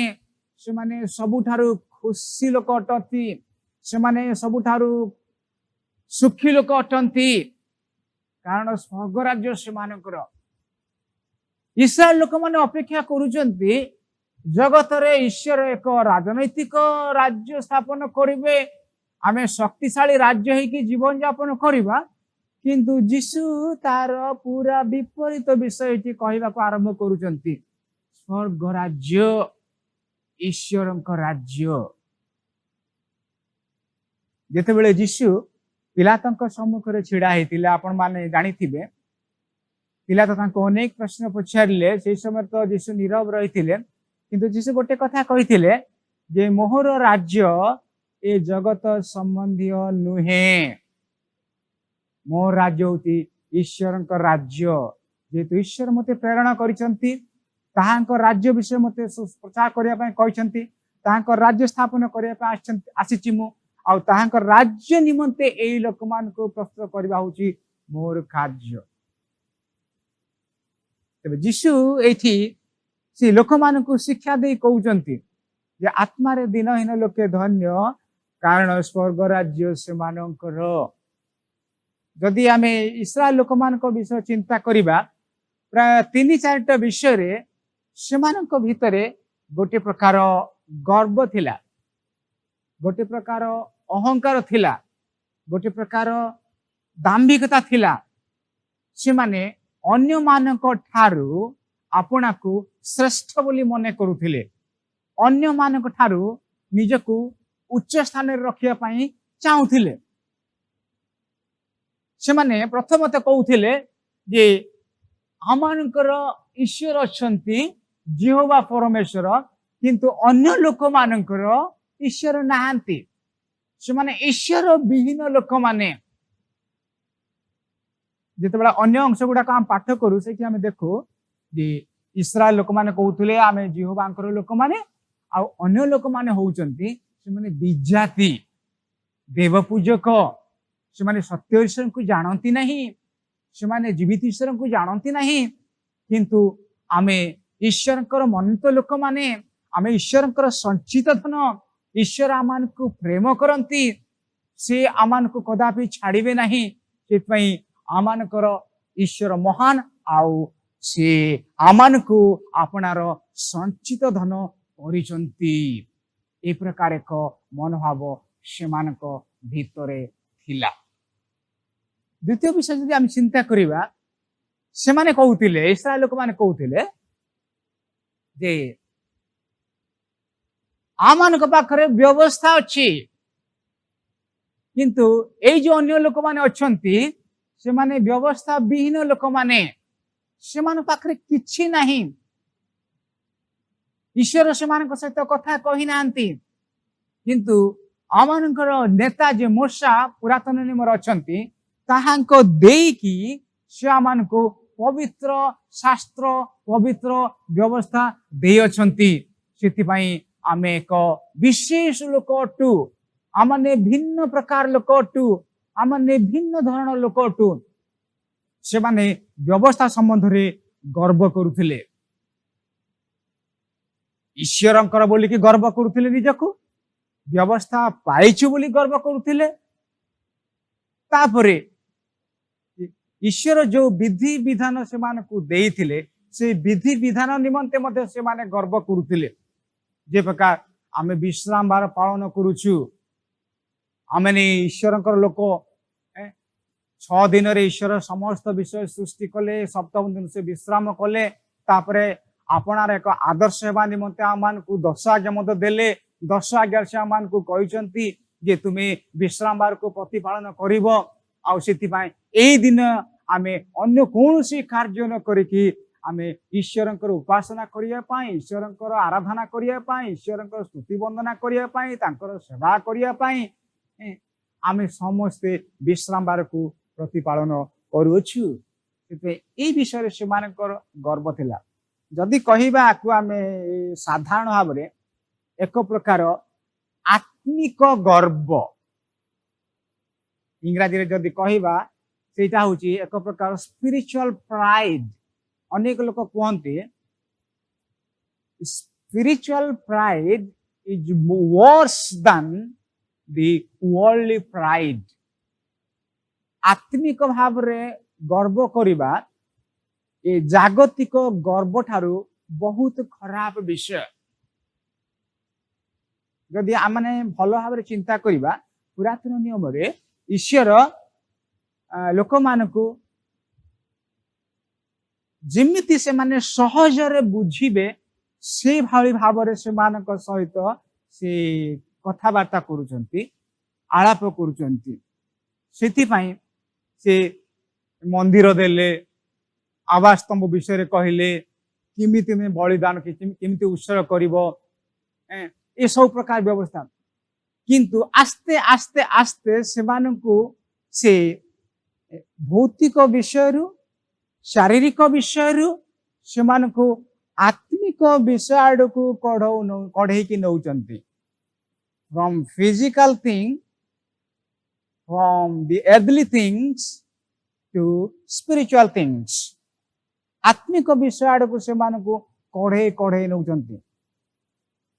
से माने सबुठारु खुशी लोक अटंती से माने सबुठारु सुखी लोक अटंती कारण स्वर्ग राज्य से मानकर इस्राएल लोक माने अपेक्षा करूचंती जगत रे ईश्वर एक राजनैतिक राज्य स्थापन करिवे आमे शक्तिशाली राज्य है कि जीवन यापन करिबा किंतु यीशु तार पूरा विपरीत विषय कहवा को आरंभ करूचंती स्वर्ग राज्य ईश्वर राज्य जेतेबेले यीशु पिलातंक सम्मुख रे छिड़ा हेतिले आपण माने जानिथिबे पिलात तांको अनेक प्रश्न पचारिले से समय तो यीशु नीरव रहिथिले किंतु यीशु गोटे कथा कहिथिले जे मोहर राज्य ए जगत संबंधी नुहे मोर राज्य होती ईश्वर राज्य जेतु ईश्वर मते प्रेरणा करिसंती ताहांको राज्य विषय मते प्रचार करिया पय कहिसंती ताहांको राज्य स्थापन करिया पय आसीछि मु आ ताहांको राज्य निमंते एई लोक मान को प्रस्तुत करबा होची मोर कार्य तबे यीशु एठी से लोक मान को शिक्षा दे कहउचंती जे आत्मा रे दिनहीन लोके धन्य कारण स्वर्ग राज्य से मानकर जदि आमे इस्राएल लोक मान को विषय चिंता करिबा प्राय 3-4टा विषय रे सेमानक भितरे गोटे प्रकार गर्व थिला गोटे प्रकार अहंकार थिला गोटे प्रकार दाम्भिकता थिला से माने अन्य मानक ठारू आपना को श्रेष्ठ बोली मने करुथिले अन्य मानक ठारू निजको उच्च स्थान रे रखिया पई चाहुथिले से माने प्रथमत कहउथिले जे आमानकर ईश्वर अछंती यहोवा परमेश्वर किंतु अन्य लोक मानकर ईश्वर नाहांती से माने ईश्वर विहीन लोक माने जेतेबेला अन्य अंश गुडा हम पाठ करू से कि हम देखो जे इस्राएल लोक माने कहउथिले आमे यहोवांकर लोक माने आ अन्य लोक माने होउचंती से माने विजाति देव पूजक से माने सत्य ईश्वर को जानती नहीं, से माने जीवित ईश्वर को जानती नहीं, किंतु आमे ईश्वर मनंत लोक माने आमे ईश्वर संचित धन, ईश्वर आमान को प्रेम करती, से आमान को कदापि छाड़िबे नहीं। से आमानकर ईश्वर महान आउ से आमान को आपणार संचित धन करिसंती। ए प्रकार एक मनोभाव सेमानक भितरे थिला। द्वितीय विषय जदि आम चिंता करिबा, सेमाने कहउतिले, इस्राएल लोक माने कहउतिले जे आमानक पाखरे व्यवस्था अछि, किंतु ए जो अन्य लोक माने अछंती से माने व्यवस्था विहीन लोक माने, से मान पाखरे किछि नाही। ईश्वर से मान सहित कथा कहि नांती, किंतु आमानकर नेता जे मूसा पुरातन नियमर अछंती ताहांको देकी से आमानको पवित्र शास्त्र पवित्र व्यवस्था दे अछंती। सेति पई आमे एक विशेष लोक अटु, आमने भिन्न प्रकार लोक अटु, आमने भिन्न धरण लोक अटु। से माने व्यवस्था संबंध रे गर्व करुथिले, ईश्वरंकर बोली कि गर्व करुथिले, निजको व्यवस्था पाइछु बोली गर्व करुथिले। तापरे ईश्वर जो विधि विधान से मानकु देइथिले, से विधि विधान निमंते मध्य से माने गर्व करुथिले। जे प्रकार आमे विश्राम बार पालन करूछु, आमे ईश्वरंकर लोक 6 दिन रे ईश्वर समस्त विषय सृष्टि कले, सप्तम दिन से विश्राम कले। तापरे आपणार एक आदर्श हेबा निमंते आमान को 10 आज्ञा मत देले। 10 आज्ञा से आमान को कहिसंती जे तुमे विश्राम बार को प्रतिपालन करिवो। आ सेति पय एई दिन आमे अन्य कोनोसी कार्य न करिकि आमे ईश्वरंकर उपासना करिया पय, ईश्वरंकर आराधना करिया पय, ईश्वरंकर स्तुति वंदना करिया पय, तांकर सेवा करिया पय आमे समस्ते विश्राम बार को प्रतिपालन करूछु। ए विषय से मानकर गर्व थिला। जदि कहिबा आकु आमे साधारण भाव रे एक प्रकार आत्मिक गर्व, इंग्रजी रे जदि कहिबा सेटा होची एक प्रकार स्पिरिचुअल प्राइड। अनेक लोक कहते spiritual pride is worse than the worldly pride. आत्मिक भाव रे गर्व करिबा ए जागतिक गर्व ठारू बहुत खराब विषय। जदि आमने भल भाव रे चिंता करिबा, पुरातन नियम रे ईश्वर लोक मानकु जिमिति से माने सहज रे बुझिबे से भाली भाव रे से मानक सहित से कथा वार्ता करूचंती, आलाप करूचंती। सेति पई से मंदिर देले, आवास स्तंभ विषय रे कहिले, किमिति में बलिदान किमिति उत्सर्ग करिवो, ए सब प्रकार व्यवस्था। किंतु आस्ते आस्ते आस्ते से मानकु से भौतिक विषय रु, शारीरिक विषय रु, से मानकु आत्मिक विषय आडकु कढ़ई की नौचंती। From physical thing, from the earthly things to spiritual things, आत्मिक विषय आडकु से मानकु कढ़ई कढ़ई नौचंती।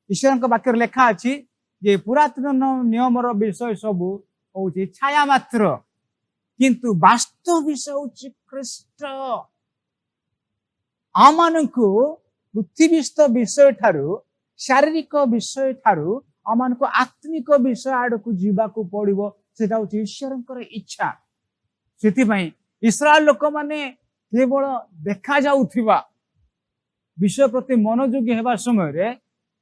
ईश्वर के वाक्य लेखा अछि जे पुरातन नियम रो विषय सब होची छाया मात्र, किंतु वास्तव विषय होची ख्रीष्ट। आमानकु पृथ्वीस्थ विषय ठारू, शारीरिक विषय ठारू आमानकु आत्मिक विषय आडकु जीवाकु पड़िबो, सेटा होची ईश्वरंकर इच्छा। सेति पई इस्राएल लोक माने केवल देखा जाउथिबा विषय प्रति मनोयोगी हेबा समय रे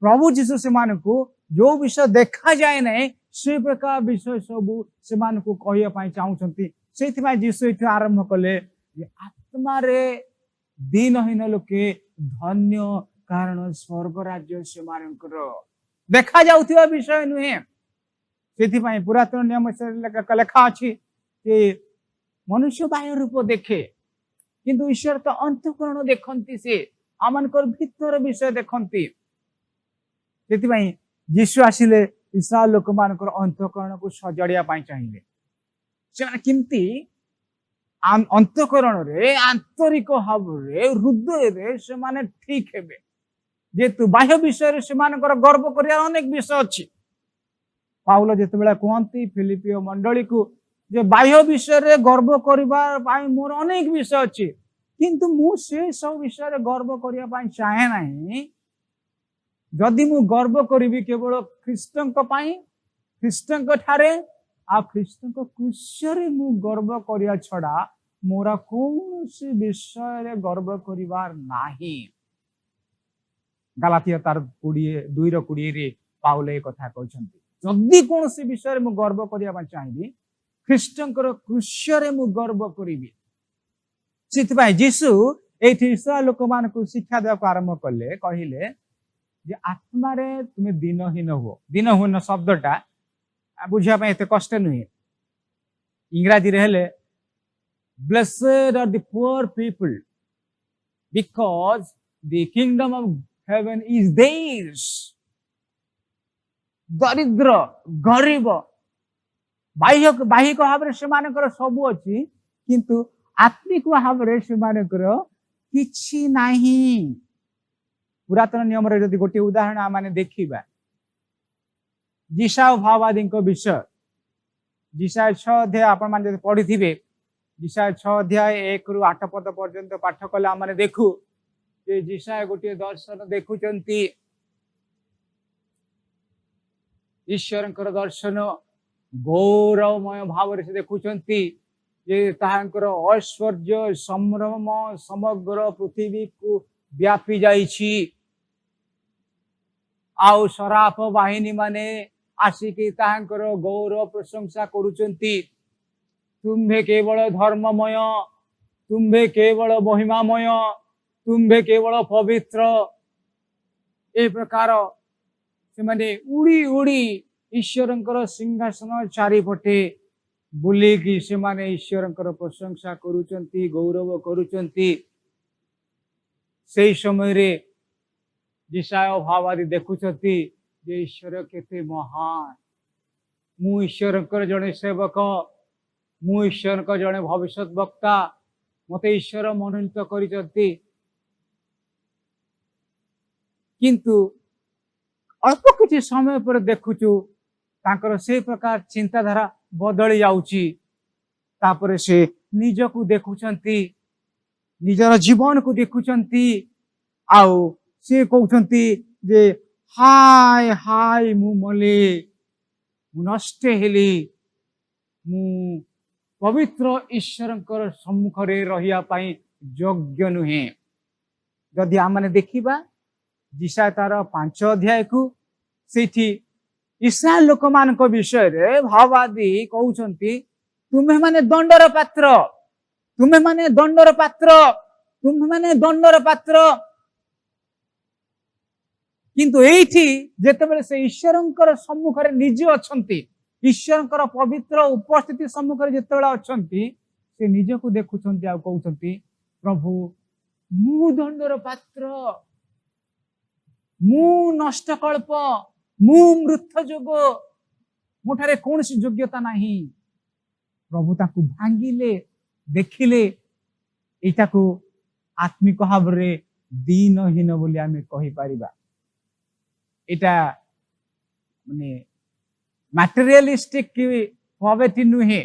प्रभु जीसु से मानकु जो विषय देखा जाए नहीं से प्रकार विषय सब से मानकु कहिया पई चाहुचंती। सेति पई जीसु इठ आरंभ कले आत्मा रे दीनहीन लोके धन्य, कारण स्वर्ग राज्य से मानकर देखा जाउथिबा विषय नुहे। सेति पई पुरातन नियम से लेखा अछि कि मनुष्य बाह्य रूप देखे, किंतु ईश्वर तो अंतःकरण देखंती, से आमनकर भीतर विषय देखंती। सेति पई यीशु आसिले इस्राएल लोक मानकर अंतःकरण को सजाड़िया पाई चाहिए। से केमती अंतकरण रे आंतरिक भाव रे हृदय रे से माने ठीक हेबे जेतु बाह्य विषय रे से मानकर गर्व करिया अनेक विषय अछि। पाउल जेते बेला कहंती फिलिपियो मंडली को जे बाह्य विषय रे गर्व करिबा पाई मोर अनेक विषय अछि किंतु मु से सब विषय रे गर्व करिया पाई चाहे नाही। जदि मु गर्व करिवि केवल ख्रीष्टଙ୍କ पाई ख्रीष्टଙ୍କ ठारे आ ख्रीष्टଙ୍କ क्रूस रे मु गर्व करिया छडा मोरा कौनसी विषय रे गर्व करिवार नाही। गलातिया तार 2:20 रे पाउल ए कथा कहछंती जदि कौनसी विषय रे मु गर्व करिया पाई चाहिबी ख्रीष्टଙ୍କର क्रूस रे मु गर्व करिवि। सितबाई जीसु एठी इस्राएल लोक मान को शिक्षा देवा आरंभ कले कहिले जे आत्मा रे तुमे दिनहीन हो। दिनहीन शब्दटा बुझिया पे एते कष्ट नुहे। इंग्रजी रे हेले blessed are the poor people because the kingdom of heaven is theirs. दरिद्र गरीब बाह्यिक भाव से मानकर सब अच्छी किंतु आत्मिक भाव से मानकर किछि नाही। पुरातन नियम रे जदि गोटे उदाहरण आम देखा जिशा भाववादी विषय जिशा 6 अध्याय आपण माने पढ़ी थे जिशा 6 अध्याय 1 ରୁ 8 पद पर्यंत पाठ कले आम देखू जे जिशा गोटे दर्शन देखुचंती ईश्वरंकर दर्शन गौरवमय भाव से देखुचंती जे ताहांकर ऐश्वर्य संभ्रम समग्र पृथ्वी को व्यापी जाइछि। आउ शराप बाहिनी माने आसिकी ताहांकर गौरव प्रशंसा करुचंती। तुम्भे केवल धर्ममय तुम्भे केवल महिमामय तुम्भे केवल पवित्र ए प्रकार से माने उड़ी उड़ी ईश्वरंकर सिंहासन चारिपटे बुलिकी से माने ईश्वरंकर प्रशंसा करुचंती गौरव करुचंती। से समय रे जिशाय भाववादी देखुचंती जे ईश्वर केते महान। मु ईश्वरंकर जड़े सेवक मु ईश्वरंकर जड़े भविष्यत वक्ता मते ईश्वर मनोनीत करिचंती। किंतु अल्प किछि समय पर देखुचु तांकर से प्रकार चिंताधारा बदली जाउची। तापरे से निजकु देखुचंती निजर जीवन को देखुचंती आउ से कहउचंती जे हाय हाय मु मले मु नष्ट हेली मु पवित्र ईश्वरंकर सम्मुख रे रहिया पाई योग्य नुहे। जदि आमने देखिबा जिशा तार 5 अध्याय को सेठी इस्राएल लोक मान विषय रे भाववादी कहउचंती तुम्हे माने दंडर पात्र तुम्हे माने दंडर पात्र तुम्हे माने दंडर पात्र। किंतु एठी जेतेबेले से ईश्वरंकर सम्मुख रे निजे अछंती ईश्वरंकर पवित्र उपस्थिति सम्मुख रे जेतेबेले अछंती से निजे को देखुचंती आ कहउचंती प्रभु मु दंडर पात्र मु नष्टकल्प मु मृत जोग मुठारे कौनसी योग्यता नाही। प्रभु ताकू भांगिले देखिले एटा को आत्मिक भाव रे दीनहीन बोली आमे कहि परिबा। एटा माने मटेरियलिस्टिक पॉवर्टी नुहे।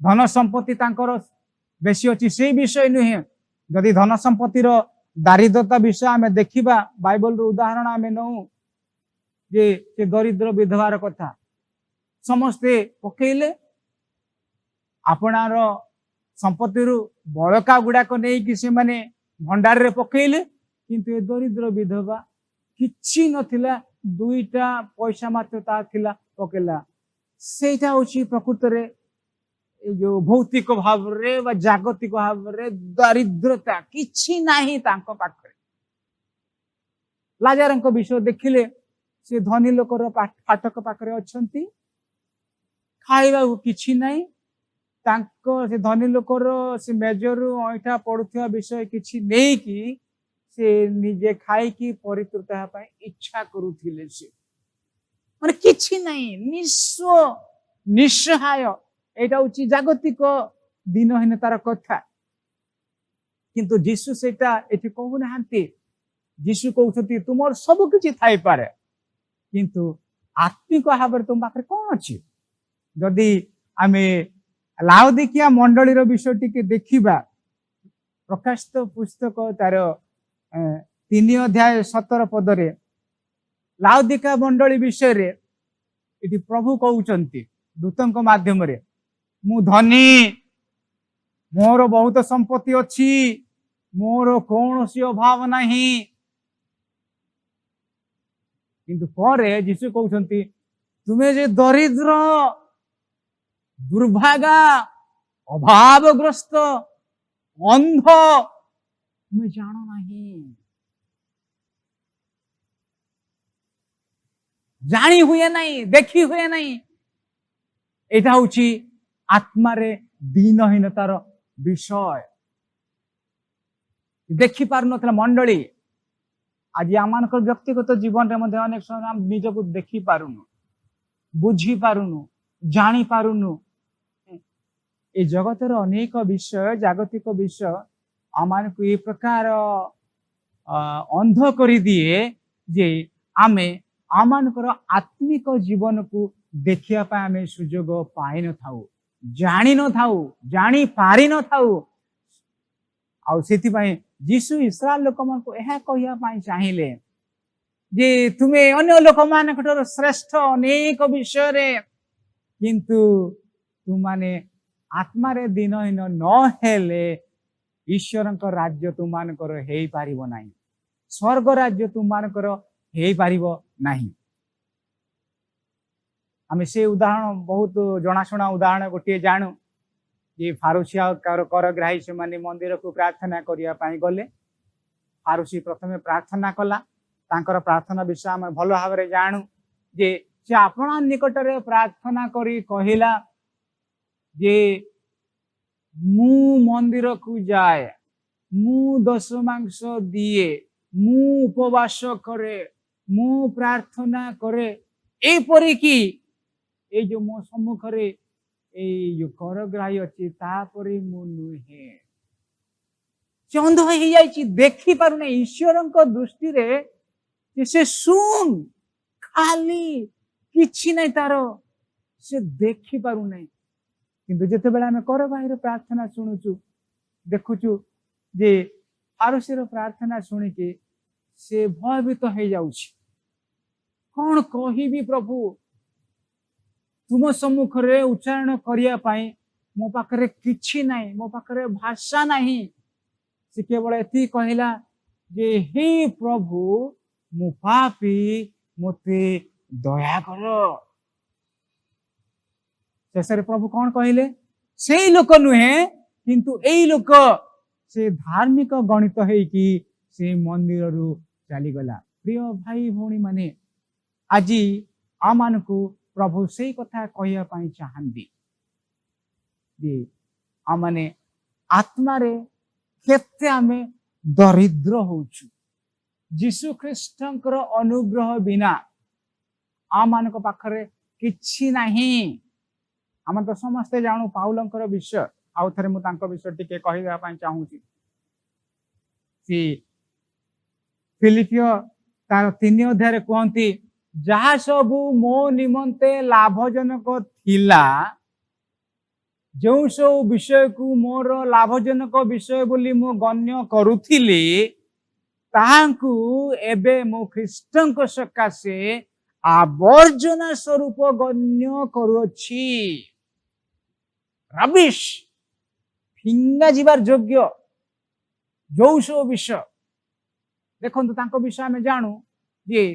धन संपत्ति तांकर बेसी अछि से विषय नुहे। जदि धन संपत्तिर दारिद्रता विषय आमे देखिबा बाइबल रो उदाहरण आमे नौ जे दरिद्र विधवार कथा समस्ते पकेइले आपणार संपत्ति बड़का गुड़ाक नहीं कि से माने भंडार रे पकेइले किंतु ए दरिद्र विधवा किछि नथिला 2टा पैसा मात्र ता थिला पकेला। सेटा होची प्रकृत रे जो भौतिक भाव रे वा जागतिक भाव रे दारिद्रता किछि नाही तांको पाखरे। लाजारंक विषय देखिले से धनी लोकर फाटक पाखरे अछंती खाइबा किछि नाही तांको से धनी लोकर से मेजर ऐठा पड़ुथिया विषय किछि नै कि से निजे खाई की परितृप्त हेबा इच्छा करूथिले से माने किछि नाही निस्व निस्सहाय एटा होची जागतिक दिनहीनतार कथा किंतु जीशु सेटा एठी कहू नाहंती जीशु कहउछती तुमर सब किछि थाई पारे किंतु आत्मिक भाव तुम पाखरे कौन अछि जदि आमे लाउदिकिया मंडलीर विषय टिके देखिबा प्रकाशित पुस्तक तार 3 अध्याय 17 पदरे लाउदिका मंडली विषय रे इति प्रभु कहउचंती दूतंक माध्यम रे मु धनी मोर बहुत संपत्ति अछि मोर कौनसी अभाव नहीं किंतु परे जीशु कहउचंती तुमे जे दरिद्र दुर्भागा अभावग्रस्त अंध तुमे जानो नहीं जानी हुए नहीं देखी हुए नहीं एटा होची आत्मारे दीनहीनतार विषय देखी पार नथला मंडली आज आमानकर व्यक्तिगत जीवन रे मध्ये अनेक समय हम निजको देखी पारुनु बुझी पारुनु जानी पारुनु ए जगतर अनेक विषय जागतिक विषय आमान को ये प्रकार अंध करी दिए जे आमे आमानकर आत्मिक जीवन को देखिया पाए आमे सुजोग पाई न थाउ जानी न थाउ जानी पारी न थाउ आउ सेति पई जीशु इस्राएल लोक मन को एहा कहिया पाई चाहिले जे तुमे अन्य लोक मान कटर श्रेष्ठ अनेक विषय रे किंतु तुमाने आत्मा रे दिनहीन न हेले ईश्वरंकर राज्य तुमानकर हेई पारिबो नाही स्वर्ग राज्य तुमानकर हेई पारिबो नाही आमे से उदाहरण बहुत जनाशुना उदाहरण गोटे जानू ये फारुसी करग्राही से माने मंदिर को प्रार्थना करिया पाई गले फारुसी प्रथमे प्रार्थना कला तांकर प्रार्थना विषय आम भल भाव में जानू जे से आपना निकट रे प्रार्थना करी कहिला जे मु मंदिर को जाए मु दशमांश दिए मु उपवास करे मु प्रार्थना करे एपरि की ए जो मो सम्मुख रे ए जो करग्राही अछि तापरि मु नुहे से अंध हो जाइछि देखि पारु नै ईश्वरक दृष्टि रे से सुन खाली किछि नै तारो से देखि पारु नै किंतु जेते बेला हमें करग्राही रे प्रार्थना सुनुचु देखुचु जे फारुसीर प्रार्थना सुनि के से भयभीत हो जाउछि कौन कहिबी प्रभु तुम सम्मुख रे उच्चारण करिया पाई मो पाखरे किछि नाही मो पाखरे भाषा नाही से केवल एति कहिला जे हे प्रभु मु पापी मते दया करो शेषरे प्रभु कौन कहिले से लोक नुहे किंतु एई लोक से धार्मिक गणित है कि से मंदिर रु चली गला प्रिय भाई भौणी माने आज आमान को प्रभु से कथा कहिया पाई चाहंदी जे आमाने आत्मा रे केते आमे दरिद्र होछु जीशु ख्रीष्टंकर अनुग्रह बिना आमान को पाखरे किछि नाही आम तो समस्ते जानू पाउलंकर विषय आउ थरे मु तांको विषय टिके कहिया पाई चाहूची सी फिलिपियो तार 3 अध्याय रे कहंती जहा सबु मो निमंते लाभजनक थिला जो सब विषय को मोर लाभजनक विषय बोली मो गण्य करुथिली ताहांकु एबे मो ख्रीष्टंक सकाशे आवर्जना स्वरूप गण्य करुछि रबिश फिंगा जीवार योग्य जो सब विषय देखो तांको विषय में जानू जे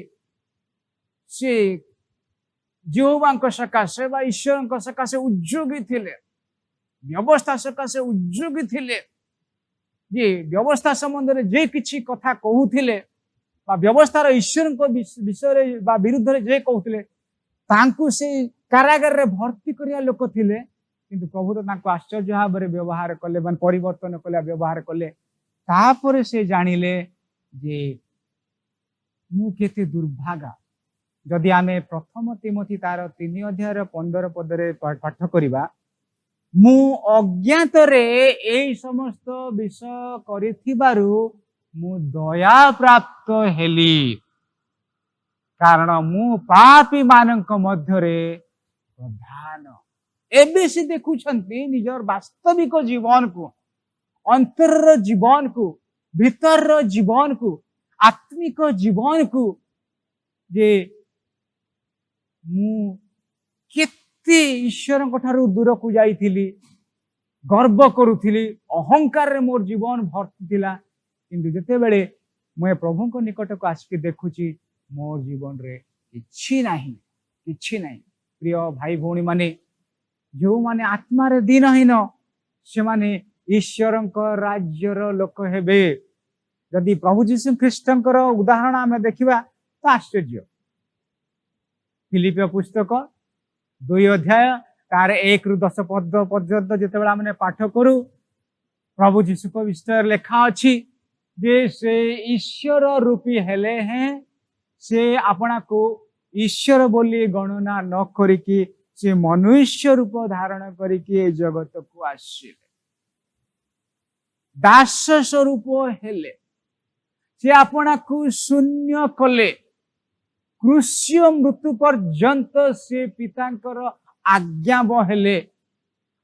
से जीवांक सकाशे बा ईश्वर सकाशे उद्योगी थिले व्यवस्था सकाशे उद्योगी थिले जे व्यवस्था संबंध रे जे किछि कथा कहूथिले बा व्यवस्थार ईश्वर विषय बा विरुद्ध रे जे कहूथिले तांकु से कारागार रे भर्ती करिया लोक थिले किंतु प्रभु तो तांको आश्चर्य भाव रे व्यवहार कले बन परिवर्तन कले व्यवहार कले तापर से जानिले जे मु केते दुर्भागा जदि आमे प्रथम तिमोथी तार 3 अध्याय 15 पदरे पाठ करिबा मु अज्ञात रे एई समस्त विषय करिथिबारु मु दया प्राप्त हेली कारण मु पापी मानक मध्यरे प्रधान। एबे से देखुछंती निजर वास्तविक जीवन को अंतर जीवन को भीतर जीवन को आत्मिक जीवन को जे मु केते ईश्वर ठारू दूर को जाइथिली गर्व करुथिली अहंकार रे मोर जीवन भर्ती थिला किंतु जेते बेले मैं प्रभु को निकट को आसिक देखुची मोर जीवन रे किछि नाही। प्रिय भाई भौणी माने जो माने आत्मा रे दीनहीन से माने ईश्वर राज्यर लोक हेबे। यदि प्रभु जीशु ख्रीष्टंकर उदाहरण आमे देखिबा तो आश्चर्य। फिलिपियो पुस्तक 2 अध्याय तार 1 रु 10 पद पर्यंत जेतेबेला आमे पाठ करू प्रभु जीशु को विषय लेखा अछि जे से ईश्वर रूपी हेले हैं से अपना को ईश्वर बोली गणना न करिकी से मनुष्य रूप धारण करिकी जगत को आसिले दास स्वरूप हेले से अपना को शून्य कले क्रूस्य मृत्यु पर्यंत से पितांकर आज्ञा हेले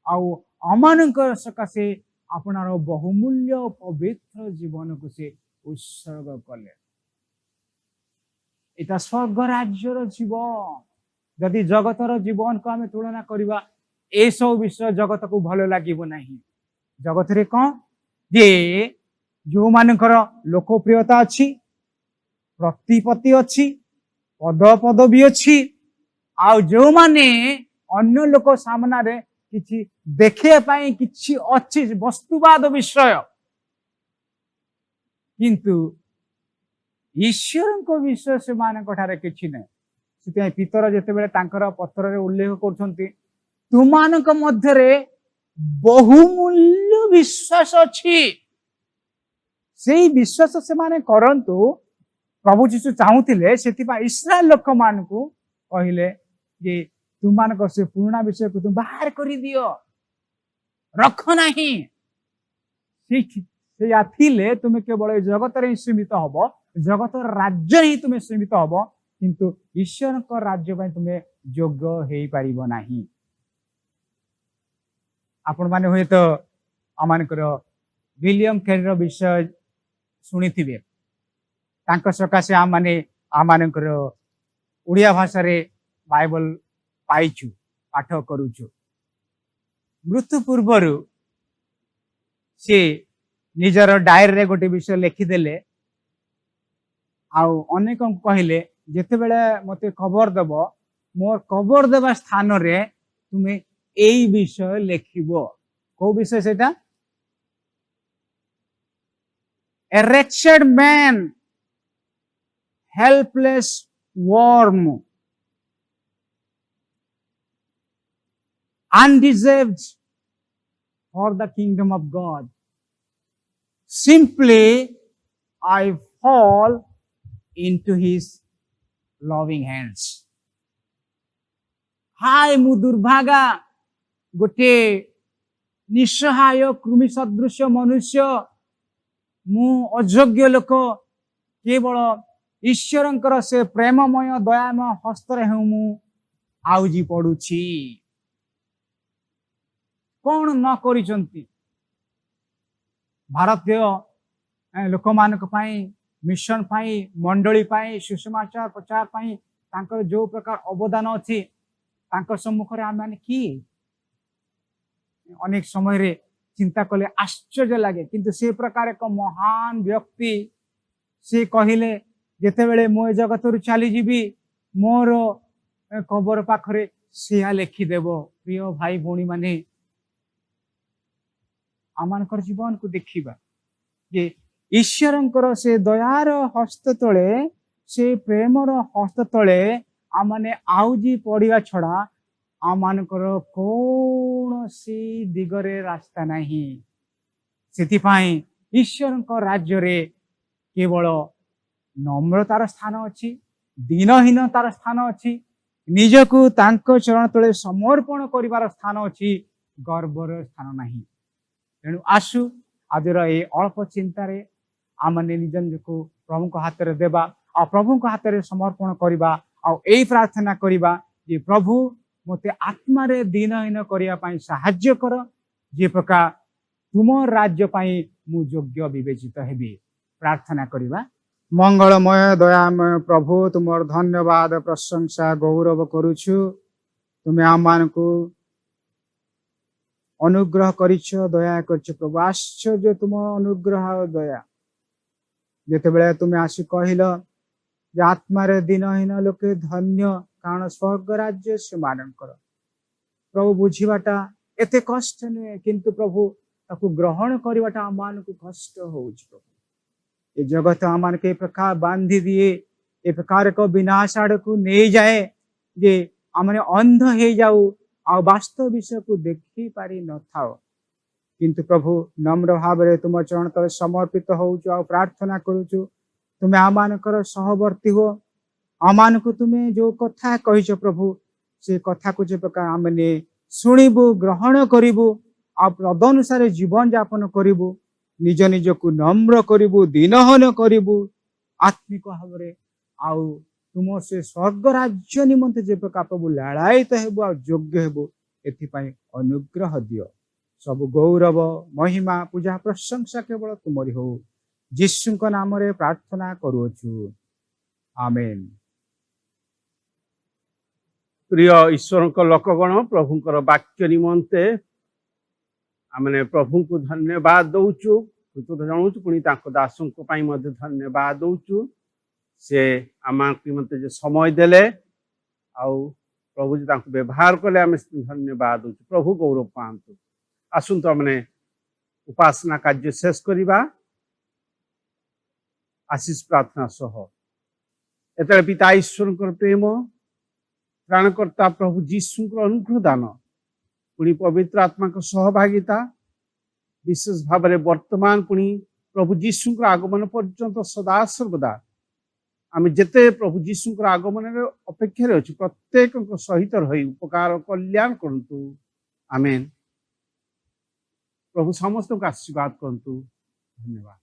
आउ अमानकर सकाशे अपनार बहुमूल्य पवित्र जीवन को से उत्सर्ग कले। इटा स्वर्ग राज्यर जीवन जदि जगतर जीवन को आम तुलना करवा ए सब विषय जगत को भल लगे नहीं। जगत रे कौन जे जो मानकर लोकप्रियता अच्छी प्रतिपत्ति अच्छी पद पदवी अच्छी आ जो माने अन्य लोक सामना रे किछि देखे पाई किछि अच्छी वस्तुवाद विषय किंतु ईश्वर को विषय से मानकठारे किछि नै। से पितर जेतेबेले तांकर पत्र रे उल्लेख करछंती तुमानक मध्य रे बहुमूल्य विश्वास अछि सेही विश्वास से माने करंतु प्रभु जीशु चाहूतिले सेतिपा इस्राएल लोक मान को कहिले जे तुमानक से पुराना विषय को तुम बाहर करि दियो रख नाही से आथिले तुम केवल जगत रे सीमित हबो जगत राज्य ही तुम्हें सीमित हबो किंतु ईश्वर को राज्य पय तुम्हें योग्य हेई परिबो नाही। आपण माने होय तो अमानकर विलियम कैरी विषय शुणिथिबे तांक सकाशे आम माने आमानकर ओडिया भाषा रे बाइबल पाइछु पाठ करूछु। मृत्यु पूर्वरु से निजर डायरी रे गोटे विषय लिखिदेले आउ अनेक कहले जेतेबेले मते खबर देब मोर खबर देवा स्थान रे तुम्हें एई विषय लिखिबो। को विषय सेटा ए wretched man helpless worm undeserved for the kingdom of God simply I fall into his loving hands। हाय मु दुर्भागा गोटे निस्सहाय कृमि सदृश मनुष्य मु अयोग्य लोक केवल ईश्वरंकर से प्रेममय दयामय हस्तर हूँ मु आउजी पड़ुछि। कौन न करिसंती भारतीय लोक मानक पाई मिशन पाई मंडली पाई सुसमाचार प्रचार पाई तांकर जो प्रकार अवदान अछि तांकर सम्मुख रे आमे कि अनेक समय रे चिंता कले आश्चर्य लगे किंतु से प्रकार एक महान व्यक्ति से कहिले जेतेबेले मो जगत रु चली जीवी मोर कबर पाखरे सिया लिखि देबो। प्रिय भाई भौणी माने आमानकर जीवन को देखिबा जे ईश्वरंकर से दयार हस्त तले से प्रेमर हस्त तले आमाने आउजी पड़िया छड़ा आमानकर कौनसी दिगरे रास्ता नहीं। सेतिपाई ईश्वरंकर राज्य रे केवल नम्रतार स्थान अच्छी दीनहीन तार स्थान अच्छी निजकू तांको चरण तले समर्पण करिवार स्थान अच्छी गर्वर स्थान नहीं। तेणु आसु आजर ये अल्प चिंतार आम निज निजको प्रभु को हाथ में देवा आ प्रभु को हाथ में समर्पण करवा आ प्रार्थना करवा जे प्रभु मते आत्मारे दीनहीन करने साहाय्य कर जे प्रकार तुम राज्य पाई मु योग्य विवेचित हेबी। प्रार्थना करवा। मंगलमय दयामय प्रभु तुमर धन्यवाद प्रशंसा गौरव करुछु। तुम्हें आम मान को अनुग्रह करिछ दया करिछ प्रभु। आश्चर्य तुम अनुग्रह और दया जेते बेले तुम्हें आसी कहल जे आत्मारे दीनहीन लोके धन्य कारण स्वर्ग राज्य से मानकर। प्रभु बुझीबाटा एते कष्ट नुहे किंतु प्रभु ताकू ग्रहण करवाटा आम मान को कष्ट होउछ। प्रभु ये जगत आम मान के प्रकार बांधी दिए ए प्रकार को विनाश आड़ को नहीं जाए जे आम अंध हो जाऊ आ वास्तव विषय को देखी पारि न थाओ किंतु प्रभु नम्र भाव में तुम चरण तले समर्पित होउछु आ प्रार्थना करूछु। तुम्हें आम मानकर सहवर्ती हो आम मान को तुम्हें जो कथा कहिछ प्रभु से कथा को जे प्रकार आमने शुणिबु ग्रहण करिबु आ तदनुसार जीवन यापन करिबु निज निज को नम्र करिबु दीनहन करिबु आत्मिक भाव में आउ तुम से स्वर्ग राज्य निमंते जे प्रकार प्रभु लालायित हेबु आ योग्य हेबु एथिपाई अनुग्रह दियो। सब गौरव महिमा पूजा प्रशंसा केवल तुमरी हो यीशु नाम रे प्रार्थना करूछु आमेन। प्रिय ईश्वर लोकगण प्रभुंकर वाक्य निमंते आमने प्रभु को धन्यवाद दौचु कृतज्ञ जनाऊँ पुणी दासों धन्यवाद दौचु से आम निमंते समय देले आउ प्रभु जी व्यवहार कले आम धन्यवाद दौचु। प्रभु गौरव पातु। आसतु आमने उपासना कार्य शेष करवा आशीष प्रार्थना सह एत पिता ईश्वर प्रेम प्राणकर्ता प्रभु जीशु अनुग्रह दान पुणी पवित्र आत्मा को सहभागिता विशेष भाव में वर्तमान पुणी प्रभु जीशु आगमन पर्यंत सदा सर्वदा आम जेते प्रभु जीशु आगमन अपेक्षा अच्छी प्रत्येक सहित रही उपकार कल्याण करतु आमेन। प्रभु समस्त को आशीर्वाद करतु। धन्यवाद।